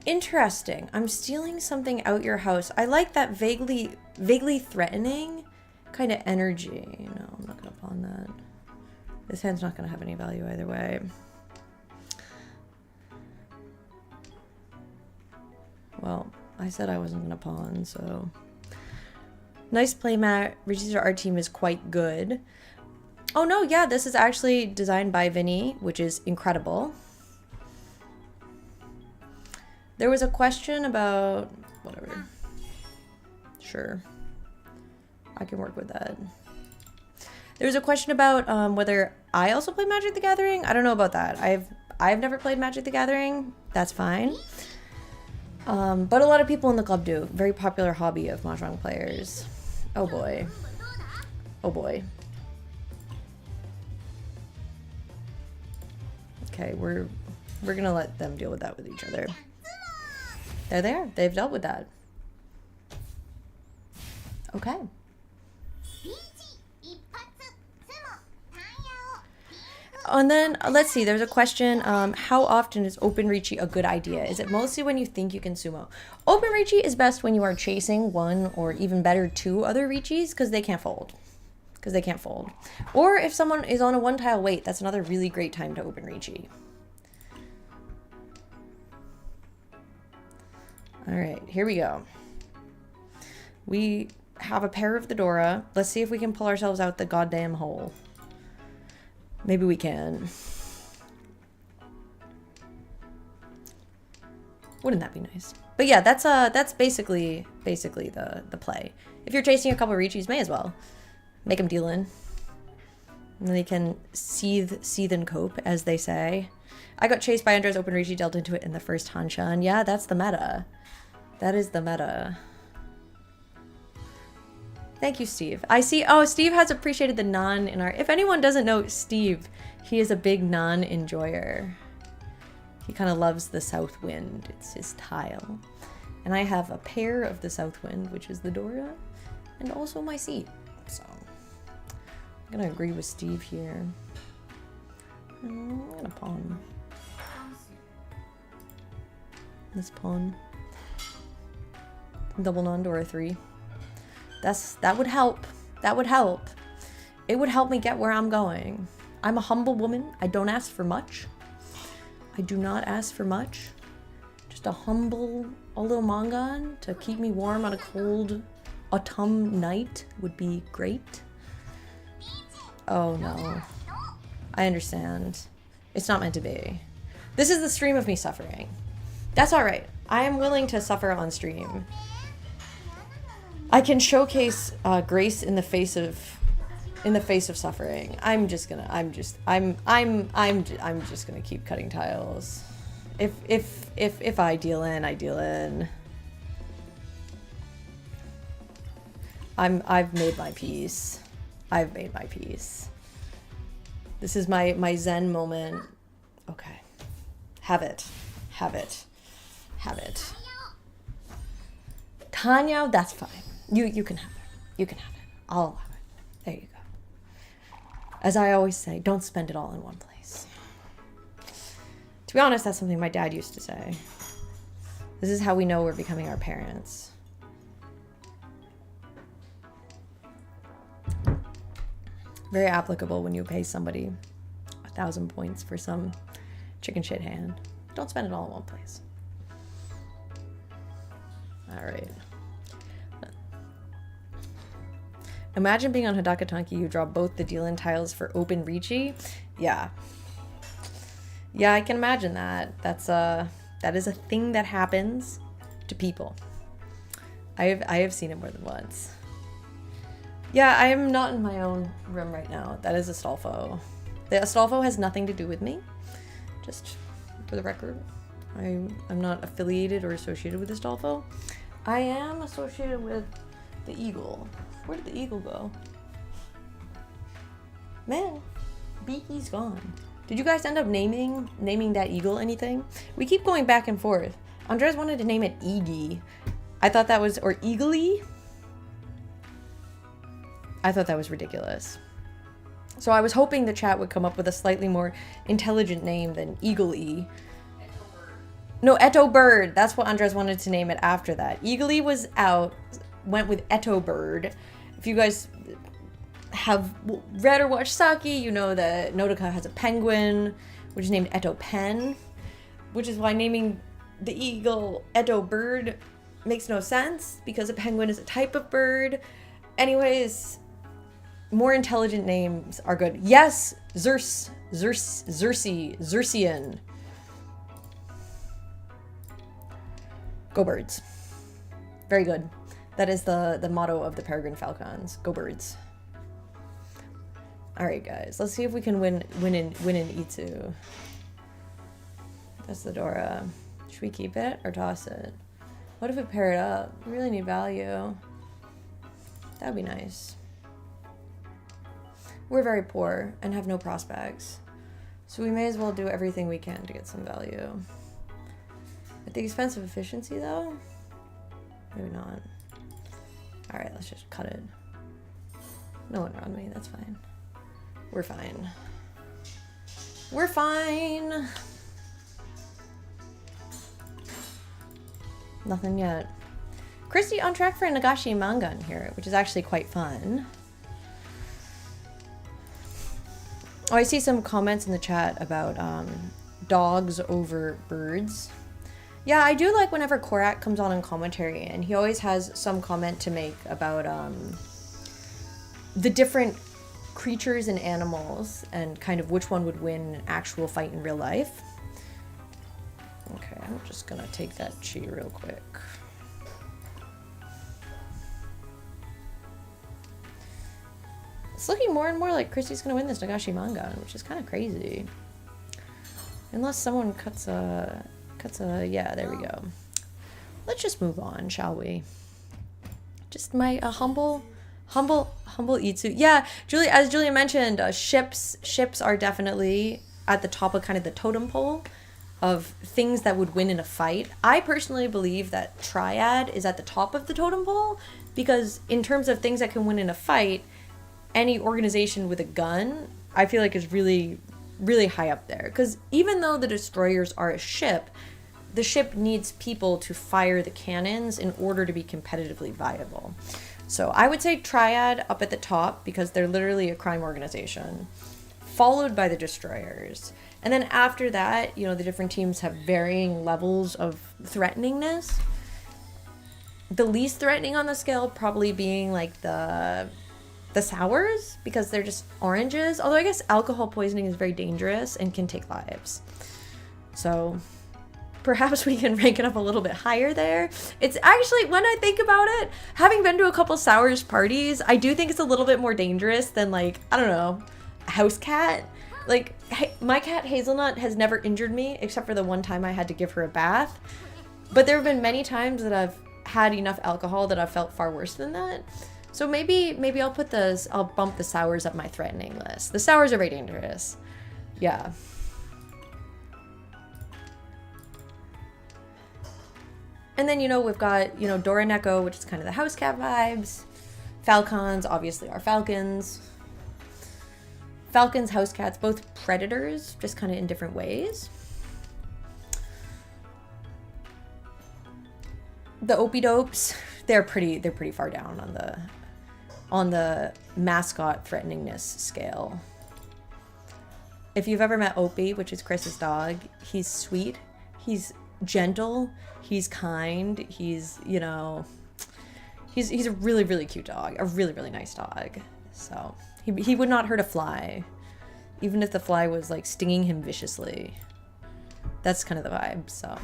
Interesting. I'm stealing something out your house. I like that vaguely threatening kind of energy. No, I'm not gonna pawn that. This hand's not gonna have any value either way. Well, I said I wasn't gonna pawn, so. Nice playmat. Richie's art team is quite good. Oh no, yeah, this is actually designed by Vinny, which is incredible. There was a question about, whatever. Sure. I can work with that. There was a question about whether I also play Magic the Gathering. I don't know about that. I've never played Magic the Gathering. That's fine. But a lot of people in the club do. Very popular hobby of mahjong players. Oh boy. Oh boy. Okay, we're gonna let them deal with that with each other. They're there. They've dealt with that. Okay. And then, let's see, there's a question, how often is Open Reachy a good idea? Is it mostly when you think you can sumo? Open Reachy is best when you are chasing one or even better two other Reachies because they can't fold. Or if someone is on a one-tile wait, that's another really great time to Open Reachy. All right, here we go. We have a pair of the Dora. Let's see if we can pull ourselves out the goddamn hole. Maybe we can. Wouldn't that be nice? But yeah, that's basically the play. If you're chasing a couple Reachies, may as well make them deal in. And then they can seethe and cope, as they say. I got chased by Andres Open Reachy, dealt into it in the first Hanshan. Yeah, that's the meta. That is the meta. Thank you, Steve. I see. Oh, Steve has appreciated the non in our. If anyone doesn't know Steve, he is a big non enjoyer. He kind of loves the south wind. It's his tile. And I have a pair of the south wind, which is the Dora, and also my seat. So I'm gonna agree with Steve here. I'm gonna pawn this pawn. Double non Dora 3. That would help. That would help. It would help me get where I'm going. I'm a humble woman. I don't ask for much. I do not ask for much. Just a little mangan to keep me warm on a cold autumn night would be great. Oh no. I understand. It's not meant to be. This is the stream of me suffering. That's all right. I am willing to suffer on stream. I can showcase grace in the face of suffering. I'm just gonna keep cutting tiles. If I deal in, I deal in. I've made my peace. I've made my peace. This is my Zen moment. Okay. Have it. Have it. Have it. Tanya, that's fine. You can have it. You can have it. I'll allow it. There you go. As I always say, don't spend it all in one place. To be honest, that's something my dad used to say. This is how we know we're becoming our parents. Very applicable when you pay somebody 1,000 points for some chicken shit hand. Don't spend it all in one place. All right. Imagine being on Hidakatanki, you draw both the deal-in tiles for open Riichi. Yeah. Yeah, I can imagine that. That is a thing that happens to people. I have seen it more than once. Yeah, I am not in my own room right now. That is Astolfo. The Astolfo has nothing to do with me. Just for the record, I'm not affiliated or associated with Astolfo. I am associated with the eagle. Where did the eagle go? Man, Beaky's gone. Did you guys end up naming that eagle anything? We keep going back and forth. Andres wanted to name it Iggy. I thought that was, or Eagly? I thought that was ridiculous. So I was hoping the chat would come up with a slightly more intelligent name than Eagle-E. No, Eto Bird. That's what Andres wanted to name it after that. Eagle-E was out, went with Eto Bird. If you guys have read or watched Saki, you know that Nodoka has a penguin, which is named Eto Pen, which is why naming the eagle Eto Bird makes no sense, because a penguin is a type of bird. Anyways, more intelligent names are good. Yes, Xerxian. Go Birds. Very good. That is the motto of the Peregrine Falcons. Go Birds. All right, guys. Let's see if we can win in Itsu. That's the Dora. Should we keep it or toss it? What if we pair it up? We really need value. That'd be nice. We're very poor and have no prospects, so we may as well do everything we can to get some value. At the expense of efficiency, though? Maybe not. All right, let's just cut it. No one around me, that's fine. We're fine. We're fine. Nothing yet. Christy on track for a Nagashi manga in here, which is actually quite fun. Oh, I see some comments in the chat about dogs over birds. Yeah, I do like whenever Korak comes on in commentary, and he always has some comment to make about the different creatures and animals and kind of which one would win an actual fight in real life. Okay, I'm just gonna take that chi real quick. It's looking more and more like Christy's gonna win this Nagashi manga, which is kind of crazy. Unless someone cuts a, yeah, there we go. Let's just move on, shall we? Just my humble Itsu. Yeah, Julia, as Julia mentioned, ships are definitely at the top of kind of the totem pole of things that would win in a fight. I personally believe that Triad is at the top of the totem pole, because in terms of things that can win in a fight, any organization with a gun, I feel like is really, really high up there. Because even though the destroyers are a ship, the ship needs people to fire the cannons in order to be competitively viable. So I would say Triad up at the top, because they're literally a crime organization, followed by the destroyers. And then after that, you know, the different teams have varying levels of threateningness. The least threatening on the scale probably being like the sours, because they're just oranges. Although I guess alcohol poisoning is very dangerous and can take lives. So perhaps we can rank it up a little bit higher there. It's actually, when I think about it, having been to a couple sours parties, I do think it's a little bit more dangerous than, like, I don't know, a house cat. Like, my cat Hazelnut has never injured me, except for the one time I had to give her a bath. But there have been many times that I've had enough alcohol that I've felt far worse than that. So maybe I'll put I'll bump the sours up my threatening list. The sours are very dangerous. Yeah. And then, we've got, Dora Neko, which is kind of the house cat vibes. Falcons, obviously our falcons. Falcons, house cats, both predators, just kind of in different ways. The Opie Dopes, they're pretty far down on the mascot threateningness scale. If you've ever met Opie, which is Chris's dog, he's sweet, he's gentle, he's kind, he's a really, really cute dog, a really, really nice dog. So he would not hurt a fly, even if the fly was like stinging him viciously. That's kind of the vibe. So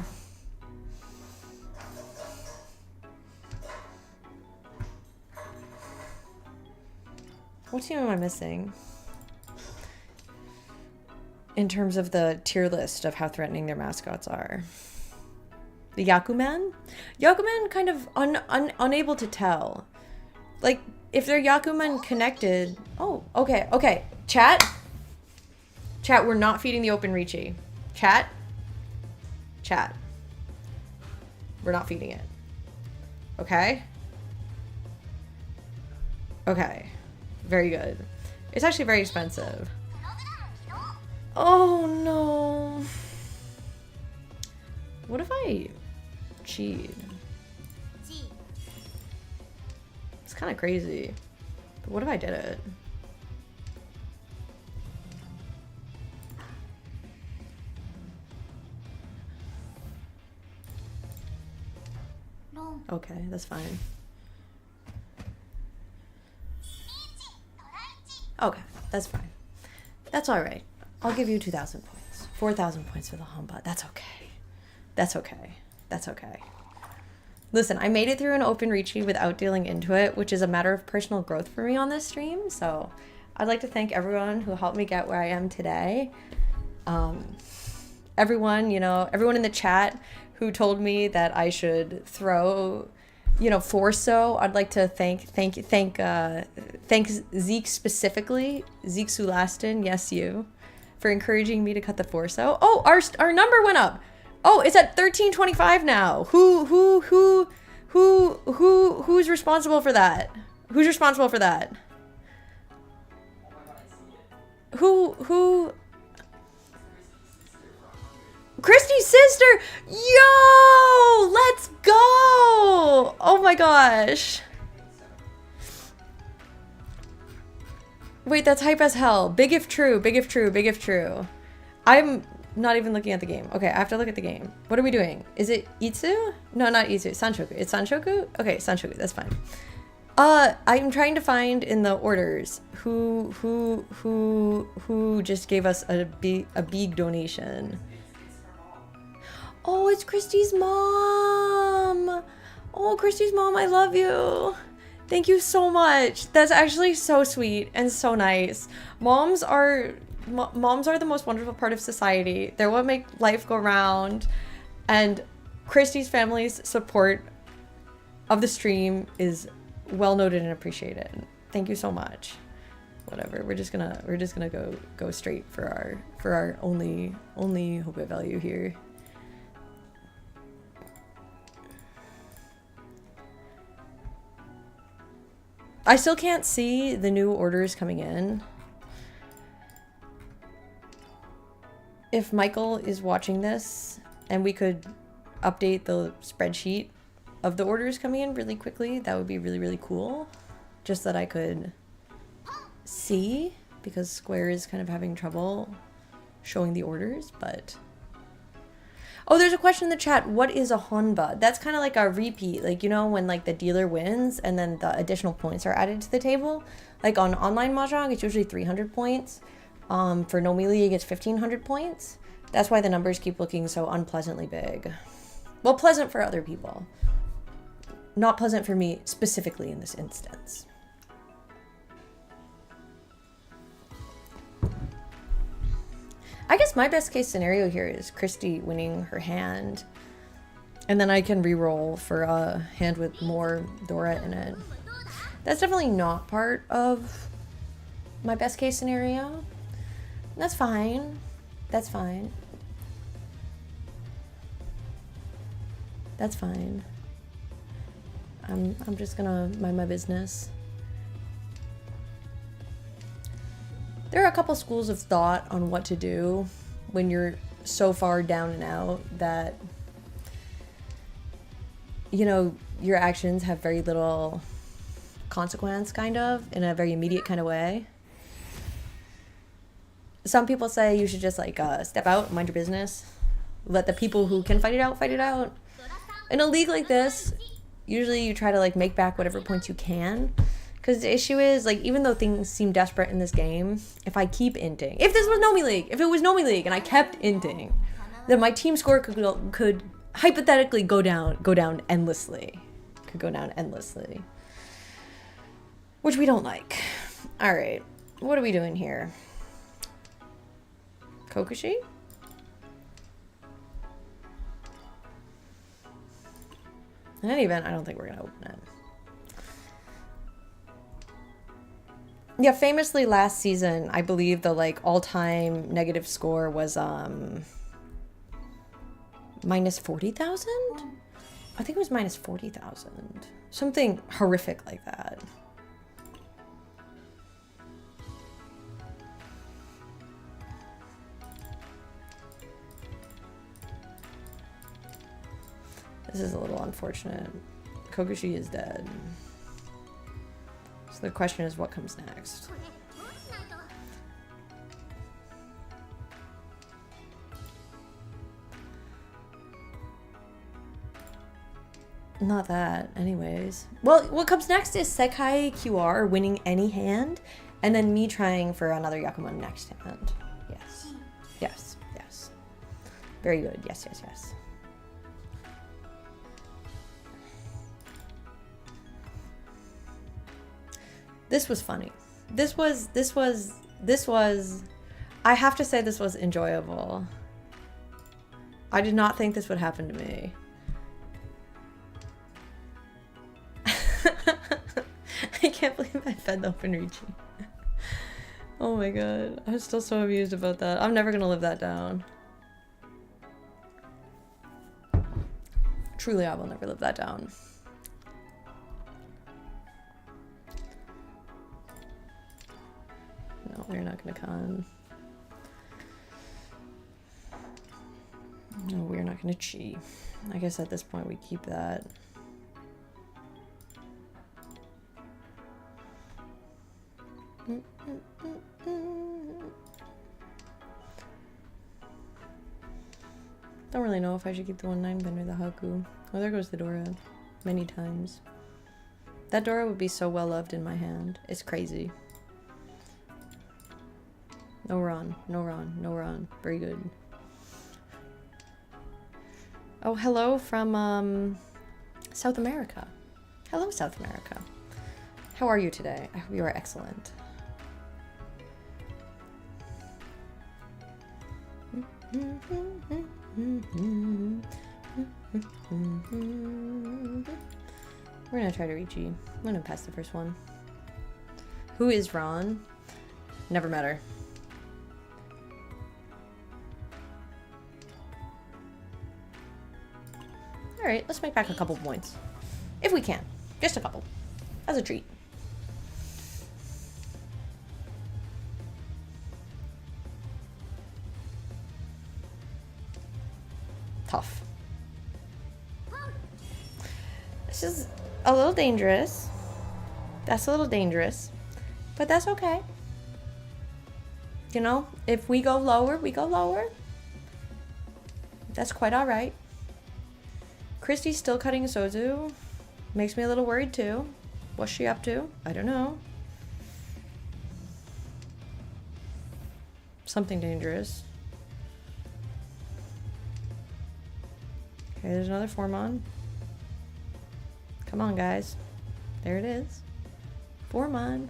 what team am I missing in terms of the tier list of how threatening their mascots are? The Yakuman? Yakuman kind of unable to tell. Like, if they're Yakuman connected... Oh, okay. Chat, we're not feeding the open Riichi. Chat. We're not feeding it. Okay? Okay. Very good. It's actually very expensive. Oh, no. What if I cheat? It's kind of crazy. But what if I did it? No. Okay, that's fine. Okay, that's fine. That's all right. I'll give you 2,000 points. 4,000 points for the Honba. That's okay. That's okay. Listen, I made it through an open Riichi without dealing into it, which is a matter of personal growth for me on this stream. So I'd like to thank everyone who helped me get where I am today. Everyone in the chat who told me that I should throw, Forso. I'd like to thank Zeke specifically, Zeke Sulastin, yes you, for encouraging me to cut the Forso. Oh, our number went up. Oh, it's at 1325 now. Who's responsible for that? Who's responsible for that? Who? Christy's sister! Yo! Let's go! Oh my gosh. Wait, that's hype as hell. Big if true. I'm not even looking at the game. Okay, I have to look at the game. What are we doing? Is it Itsu? No, not Itsu. Sanshoku. It's Sanshoku? Okay, Sanshoku. That's fine. I'm trying to find in the orders who just gave us a big donation. Oh, it's Christy's mom. Oh, Christy's mom, I love you. Thank you so much. That's actually so sweet and so nice. Moms are the most wonderful part of society. They're what make life go round. And Christy's family's support of the stream is well noted and appreciated. Thank you so much. Whatever. We're just gonna go straight for our only hope at value here. I still can't see the new orders coming in. If Michael is watching this and we could update the spreadsheet of the orders coming in really quickly, that would be really, really cool. Just that I could see, because Square is kind of having trouble showing the orders, but... Oh, there's a question in the chat. What is a Honba? That's kind of like a repeat. Like, when like the dealer wins and then the additional points are added to the table. Like on online Mahjong, it's usually 300 points. For Nomi League, it's 1,500 points. That's why the numbers keep looking so unpleasantly big. Well, pleasant for other people. Not pleasant for me specifically in this instance. I guess my best case scenario here is Christy winning her hand. And then I can re-roll for a hand with more Dora in it. That's definitely not part of my best case scenario. That's fine. That's fine. That's fine. I'm just gonna mind my business. There are a couple schools of thought on what to do when you're so far down and out that, you know, your actions have very little consequence, kind of, in a very immediate kind of way. Some people say you should just like step out, mind your business, let the people who can fight it out fight it out. In a league like this, usually you try to like make back whatever points you can, because the issue is, like, even though things seem desperate in this game, if I keep inting, if this was Nomi League, if it was Nomi League and I kept inting, then my team score could hypothetically go down endlessly, which we don't like. All right, what are we doing here? Kokushi? In any event, I don't think we're gonna open it. Yeah, famously last season, I believe the like all-time negative score was minus 40,000? I think it was minus 40,000. Something horrific like that. This is a little unfortunate. Kokushi is dead. So the question is, what comes next? Not that, anyways. Well, what comes next is Sekai QR winning any hand, and then me trying for another Yakumo next hand. Yes. Yes, yes. Very good. Yes, yes, yes. This was funny. This was, I have to say this was enjoyable. I did not think this would happen to me. I can't believe I fed the Openreachy. Oh my god. I'm still so amused about that. I'm never gonna live that down. Truly, I will never live that down. No, we're not gonna con. No, we're not gonna cheat. I guess at this point we keep that. Don't really know if I should keep the 1/9 pin or the Haku. Oh, there goes the Dora. Many times. That Dora would be so well loved in my hand. It's crazy. No Ron, no Ron, no Ron. Very good. Oh, hello from South America. Hello, South America. How are you today? I hope you are excellent. We're gonna try to reach you. I'm gonna pass the first one. Who is Ron? Never met her. Alright, let's make back a couple points. If we can. Just a couple. As a treat. Tough. This is a little dangerous. That's a little dangerous. But that's okay. You know, if we go lower, we go lower. That's quite alright. Christy's still cutting Sozu. Makes me a little worried too. What's she up to? I don't know. Something dangerous. Okay, there's another Formon. Come on, guys. There it is. Formon.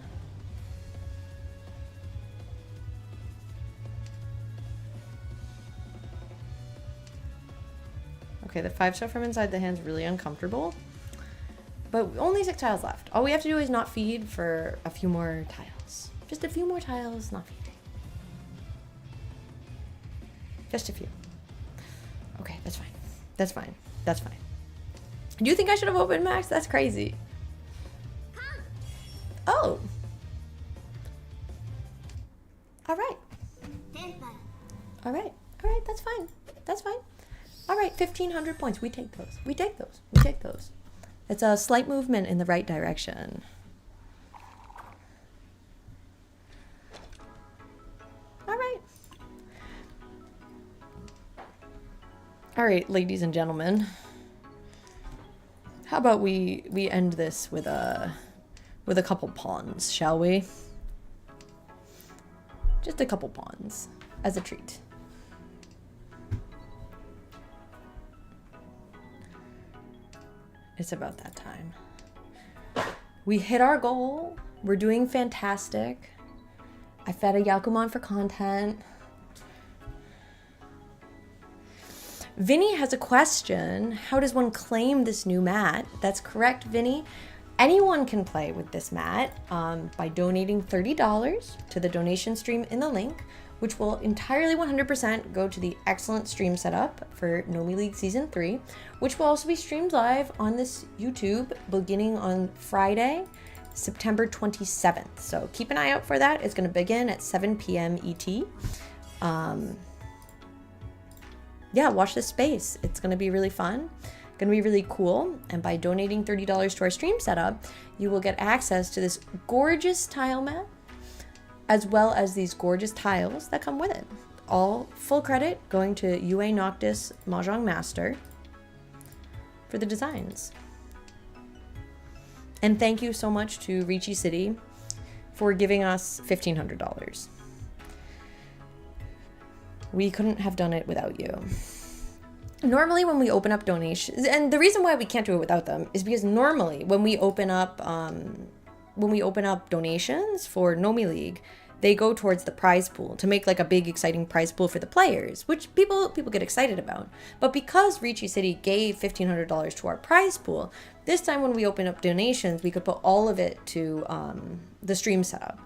Okay, the 5-star from inside the hand's really uncomfortable. But only 6 tiles left. All we have to do is not feed for a few more tiles. Just a few more tiles, not feeding. Just a few. Okay, that's fine. That's fine. That's fine. Do you think I should have opened Max? That's crazy. Oh. All right. All right. All right, that's fine. That's fine. All right, 1,500 points. We take those. We take those. We take those. It's a slight movement in the right direction. All right. All right, ladies and gentlemen. How about we end this with a couple pawns, shall we? Just a couple pawns as a treat. It's about that time. We hit our goal. We're doing fantastic. I fed a Yakuman for content. Vinny has a question. How does one claim this new mat? That's correct, Vinny. Anyone can play with this mat by donating $30 to the donation stream in the link, which will entirely 100% go to the excellent stream setup for Nomi League Season 3, which will also be streamed live on this YouTube beginning on Friday, September 27th. So keep an eye out for that. It's going to begin at 7 p.m. ET. Yeah, watch this space. It's going to be really fun. Going to be really cool. And by donating $30 to our stream setup, you will get access to this gorgeous tile mat, as well as these gorgeous tiles that come with it. All full credit going to UA Noctis Mahjong Master for the designs. And thank you so much to Ricci City for giving us $1,500. We couldn't have done it without you. Normally when we open up donations, and the reason why we can't do it without them is because normally when we open up donations for Nomi League, they go towards the prize pool to make like a big exciting prize pool for the players, which people get excited about. But because Ricci City gave $1,500 to our prize pool, this time when we open up donations, we could put all of it to the stream setup,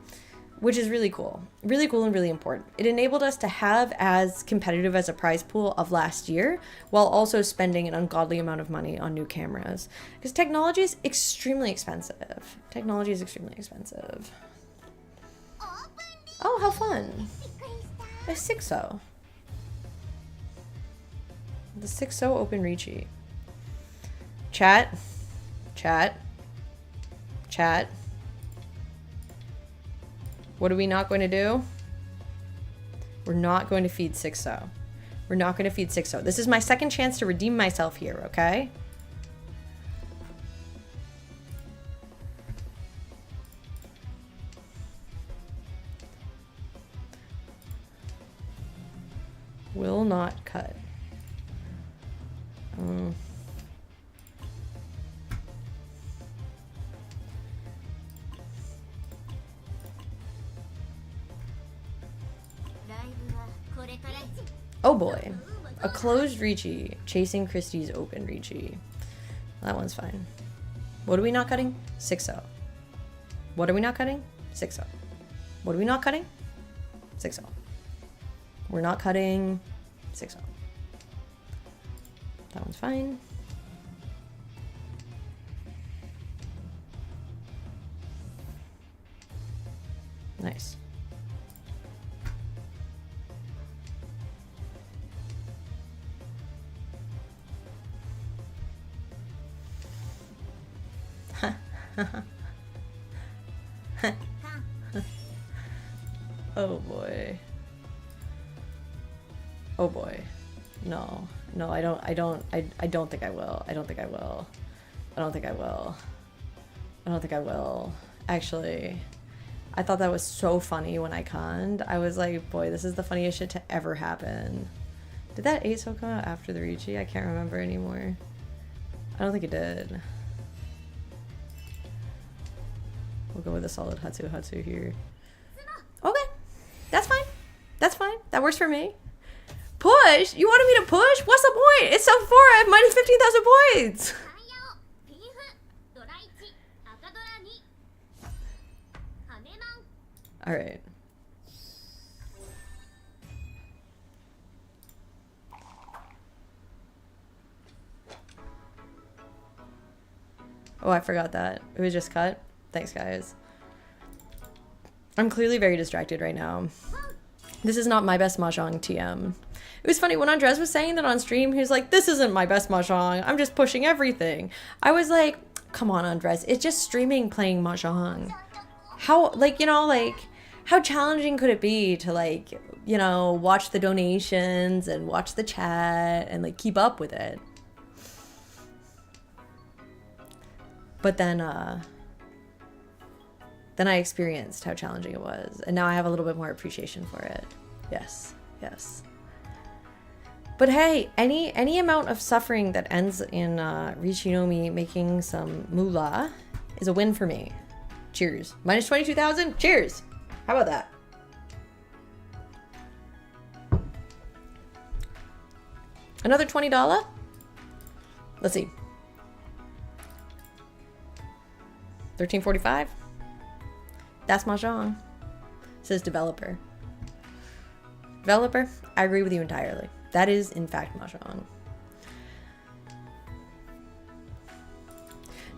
which is really cool and really important. It enabled us to have as competitive as a prize pool of last year while also spending an ungodly amount of money on new cameras, because technology is extremely expensive. Oh, how fun. A 6-0. The 6-0 open Ricci. Chat. What are we not going to do? We're not going to feed 6-0. We're not going to feed 6-0. This is my second chance to redeem myself here, okay? Will not cut. Oh boy. A closed Ricci chasing Christie's open Ricci. That one's fine. What are we not cutting? 6-0. What are we not cutting? 6-0. What are we not cutting? 6-0. We're not cutting 6-0. That one's fine. Nice. Oh boy. Oh boy. No, I don't think I will. I don't think I will. Actually, I thought that was so funny when I conned. I was like, boy, this is the funniest shit to ever happen. Did that ASO come out after the Ricci? I can't remember anymore. I don't think it did. We'll go with a solid Hatsu here. Okay. That's fine. That works for me. Push? You wanted me to push? What's the point? It's sub 4. I have minus 15,000 points. All right. Oh, I forgot that. It was just cut. Thanks, guys. I'm clearly very distracted right now. This is not my best mahjong TM. It was funny when Andres was saying that on stream. He was like, this isn't my best mahjong. I'm just pushing everything. I was like, come on, Andres. It's just streaming playing mahjong. How, like, you know, like, how challenging could it be to, like, you know, watch the donations and watch the chat and, like, keep up with it? But then I experienced how challenging it was, and now I have a little bit more appreciation for it. Yes, yes. But hey, any amount of suffering that ends in Nomi making some moolah is a win for me. Cheers. Minus 22,000. Cheers. How about that? Another $20? Let's see. 1345. That's mahjong, says developer. Developer, I agree with you entirely. That is, in fact, mahjong.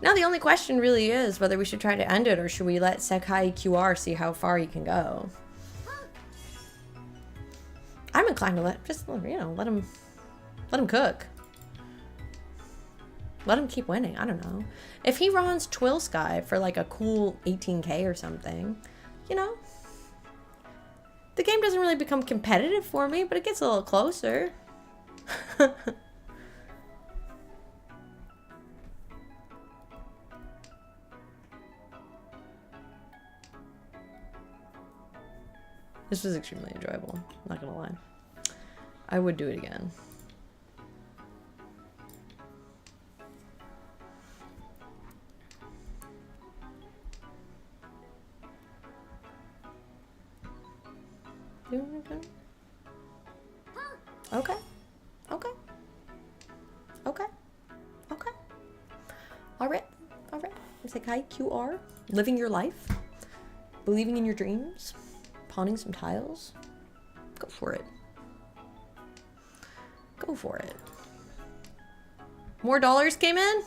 Now the only question really is whether we should try to end it or should we let Sekai QR see how far he can go. I'm inclined to let him cook. Let him keep winning. I don't know. If he runs Twill Sky for like a cool 18K or something, you know, the game doesn't really become competitive for me, but it gets a little closer. This was extremely enjoyable, not gonna lie. I would do it again. Okay. Okay. Okay. Okay. All right. All right. It's like, hi, QR. Living your life. Believing in your dreams. Pawning some tiles. Go for it. Go for it. More dollars came in?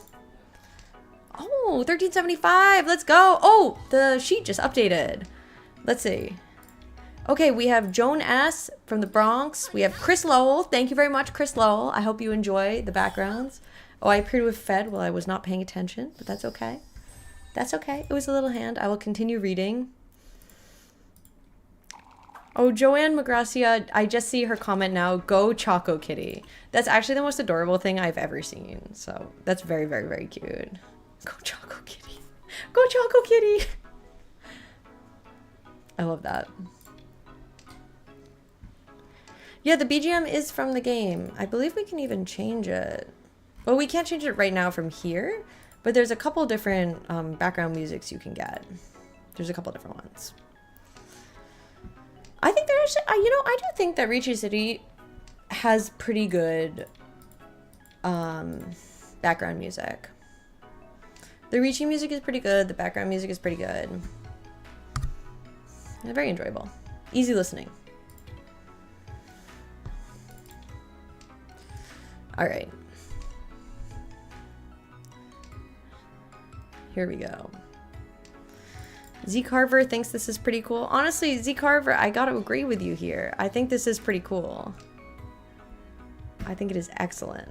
Oh, 1375. Let's go. Oh, the sheet just updated. Let's see. Okay, we have Joan S. from the Bronx. We have Chris Lowell. Thank you very much, Chris Lowell. I hope you enjoy the backgrounds. Oh, I appeared to have fed while I was not paying attention, but that's okay. That's okay. It was a little hand. I will continue reading. Oh, Joanne Magracia, I just see her comment now. Go Choco Kitty. That's actually the most adorable thing I've ever seen. So that's very, very, very cute. Go Choco Kitty. Go Choco Kitty. I love that. Yeah, the BGM is from the game. I believe we can even change it. Well, we can't change it right now from here, but there's a couple different background musics you can get. There's a couple different ones. I think there is, you know, I do think that Ricci City has pretty good background music. The Ricci music is pretty good. The background music is pretty good. They're very enjoyable. Easy listening. All right. Here we go. Z Carver thinks this is pretty cool. Honestly, Z Carver, I gotta agree with you here. I think this is pretty cool. I think it is excellent.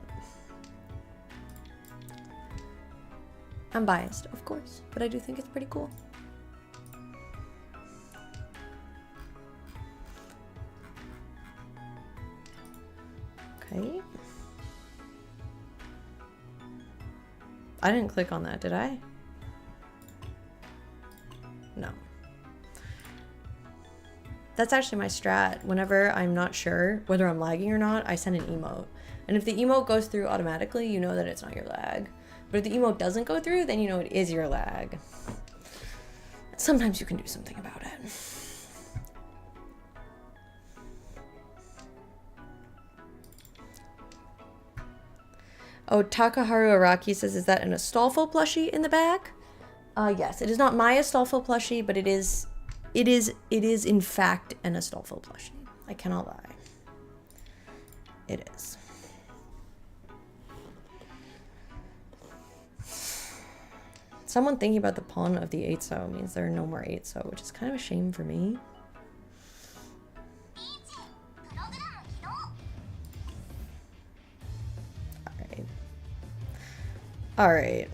I'm biased, of course, but I do think it's pretty cool. Okay. I didn't click on that, did I? No. That's actually my strat. Whenever I'm not sure whether I'm lagging or not, I send an emote. And if the emote goes through automatically, you know that it's not your lag. But if the emote doesn't go through, then you know it is your lag. Sometimes you can do something about it. Oh, Takaharu Araki says, is that an Astolfo plushie in the back? Yes, it is not my Astolfo plushie, but it is It is in fact an Astolfo plushie. I cannot lie. It is. Someone thinking about the pawn of the 8-so means there are no more 8-so, which is kind of a shame for me. Alright.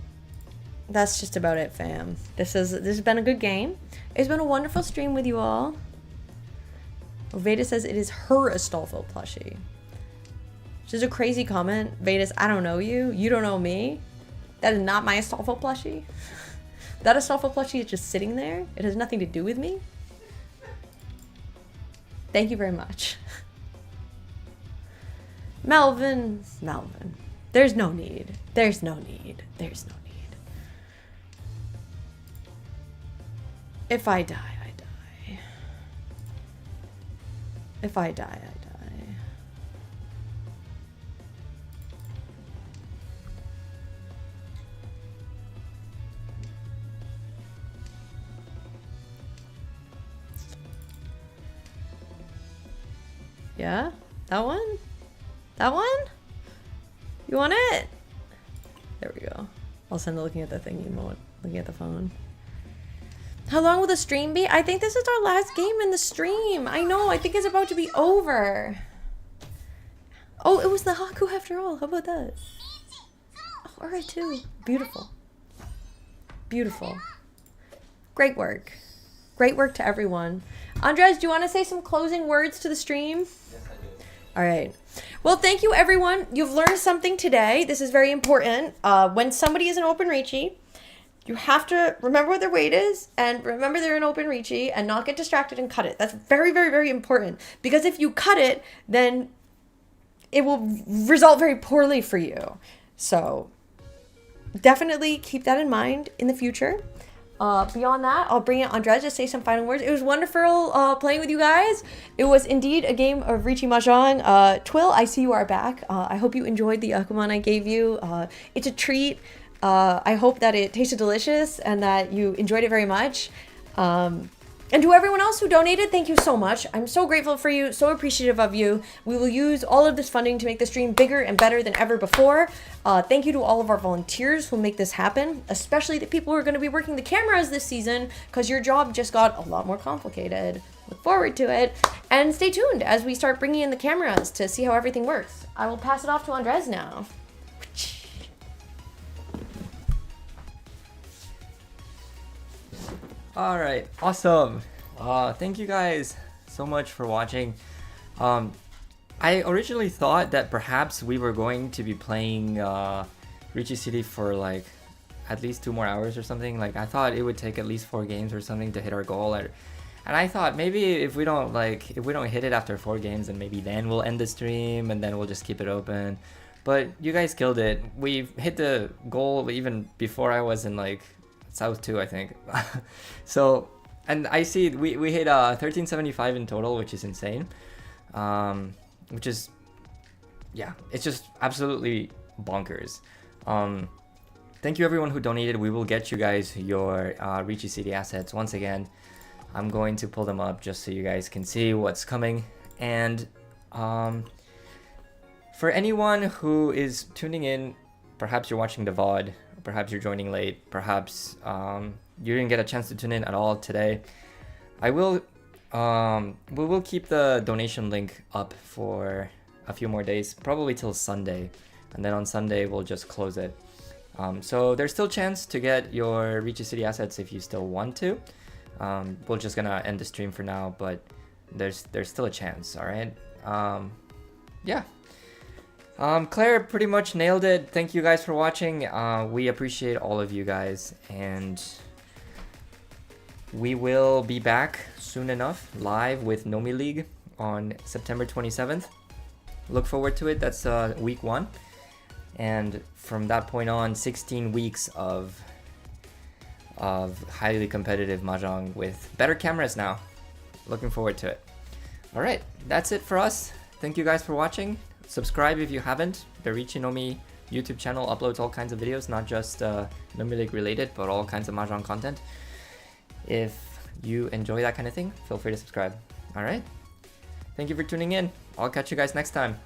That's just about it, fam. This has been a good game. It's been a wonderful stream with you all. Veda says it is her Astolfo plushie. Which is a crazy comment. Vedas, I don't know you. You don't know me. That is not my Astolfo plushie. That Astolfo plushie is just sitting there. It has nothing to do with me. Thank you very much. Melvin. There's no need. There's no need. There's no need. If I die, I die. If I die, I die. Yeah? That one? That one? You want it? There we go. I'll send the looking at the thing emote. Looking at the phone. How long will the stream be? I think this is our last game in the stream. I know. I think it's about to be over. Oh, it was the Haku after all. How about that? Oh, alright too. Beautiful. Beautiful. Great work. Great work to everyone. Andres, do you want to say some closing words to the stream? Yes, I do. All right. Well, thank you, everyone. You've learned something today. This is very important. When somebody is an open reachy, you have to remember what their weight is and remember they're an open reachy and not get distracted and cut it. That's very, very, very important. Because if you cut it, then it will result very poorly for you. So definitely keep that in mind in the future. Beyond that, I'll bring in Andres to say some final words. It was wonderful playing with you guys. It was indeed a game of Riichi Mahjong. Twill, I see you are back. I hope you enjoyed the Akumon I gave you. It's a treat. I hope that it tasted delicious and that you enjoyed it very much. And to everyone else who donated, thank you so much. I'm so grateful for you, so appreciative of you. We will use all of this funding to make the stream bigger and better than ever before. Thank you to all of our volunteers who make this happen, especially the people who are going to be working the cameras this season, because your job just got a lot more complicated. Look forward to it. And stay tuned as we start bringing in the cameras to see how everything works. I will pass it off to Andres now. All right, awesome. Thank you guys so much for watching. I originally thought that perhaps we were going to be playing Riichi City for like at least 2 more hours or something. Like I thought it would take at least 4 games or something to hit our goal. And I thought maybe if we don't hit it after 4 games, then maybe then we'll end the stream and then we'll just keep it open. But you guys killed it. We hit the goal even before I was in like South 2, I think. So, and I see we hit 1375 in total, which is insane. Which is, yeah, it's just absolutely bonkers. Thank you everyone who donated. We will get you guys your Riichi City assets. Once again, I'm going to pull them up just so you guys can see what's coming. And for anyone who is tuning in, perhaps you're watching the VOD, perhaps you're joining late, perhaps you didn't get a chance to tune in at all today. We will keep the donation link up for a few more days, probably till Sunday, and then on Sunday we'll just close it. So there's still a chance to get your Riichi City assets if you still want to. We're just gonna end the stream for now, but there's still a chance. All right. Yeah. Claire pretty much nailed it. Thank you guys for watching. We appreciate all of you guys, and we will be back soon enough live with Nomi League on September 27th. Look forward to it. That's week 1, and from that point on, 16 weeks of highly competitive mahjong with better cameras now. Looking forward to it. All right, that's it for us. Thank you guys for watching. Subscribe if you haven't. The Riichi Nomi YouTube channel uploads all kinds of videos, not just Nomi League related, but all kinds of mahjong content. If you enjoy that kind of thing, feel free to subscribe. All right? Thank you for tuning in. I'll catch you guys next time.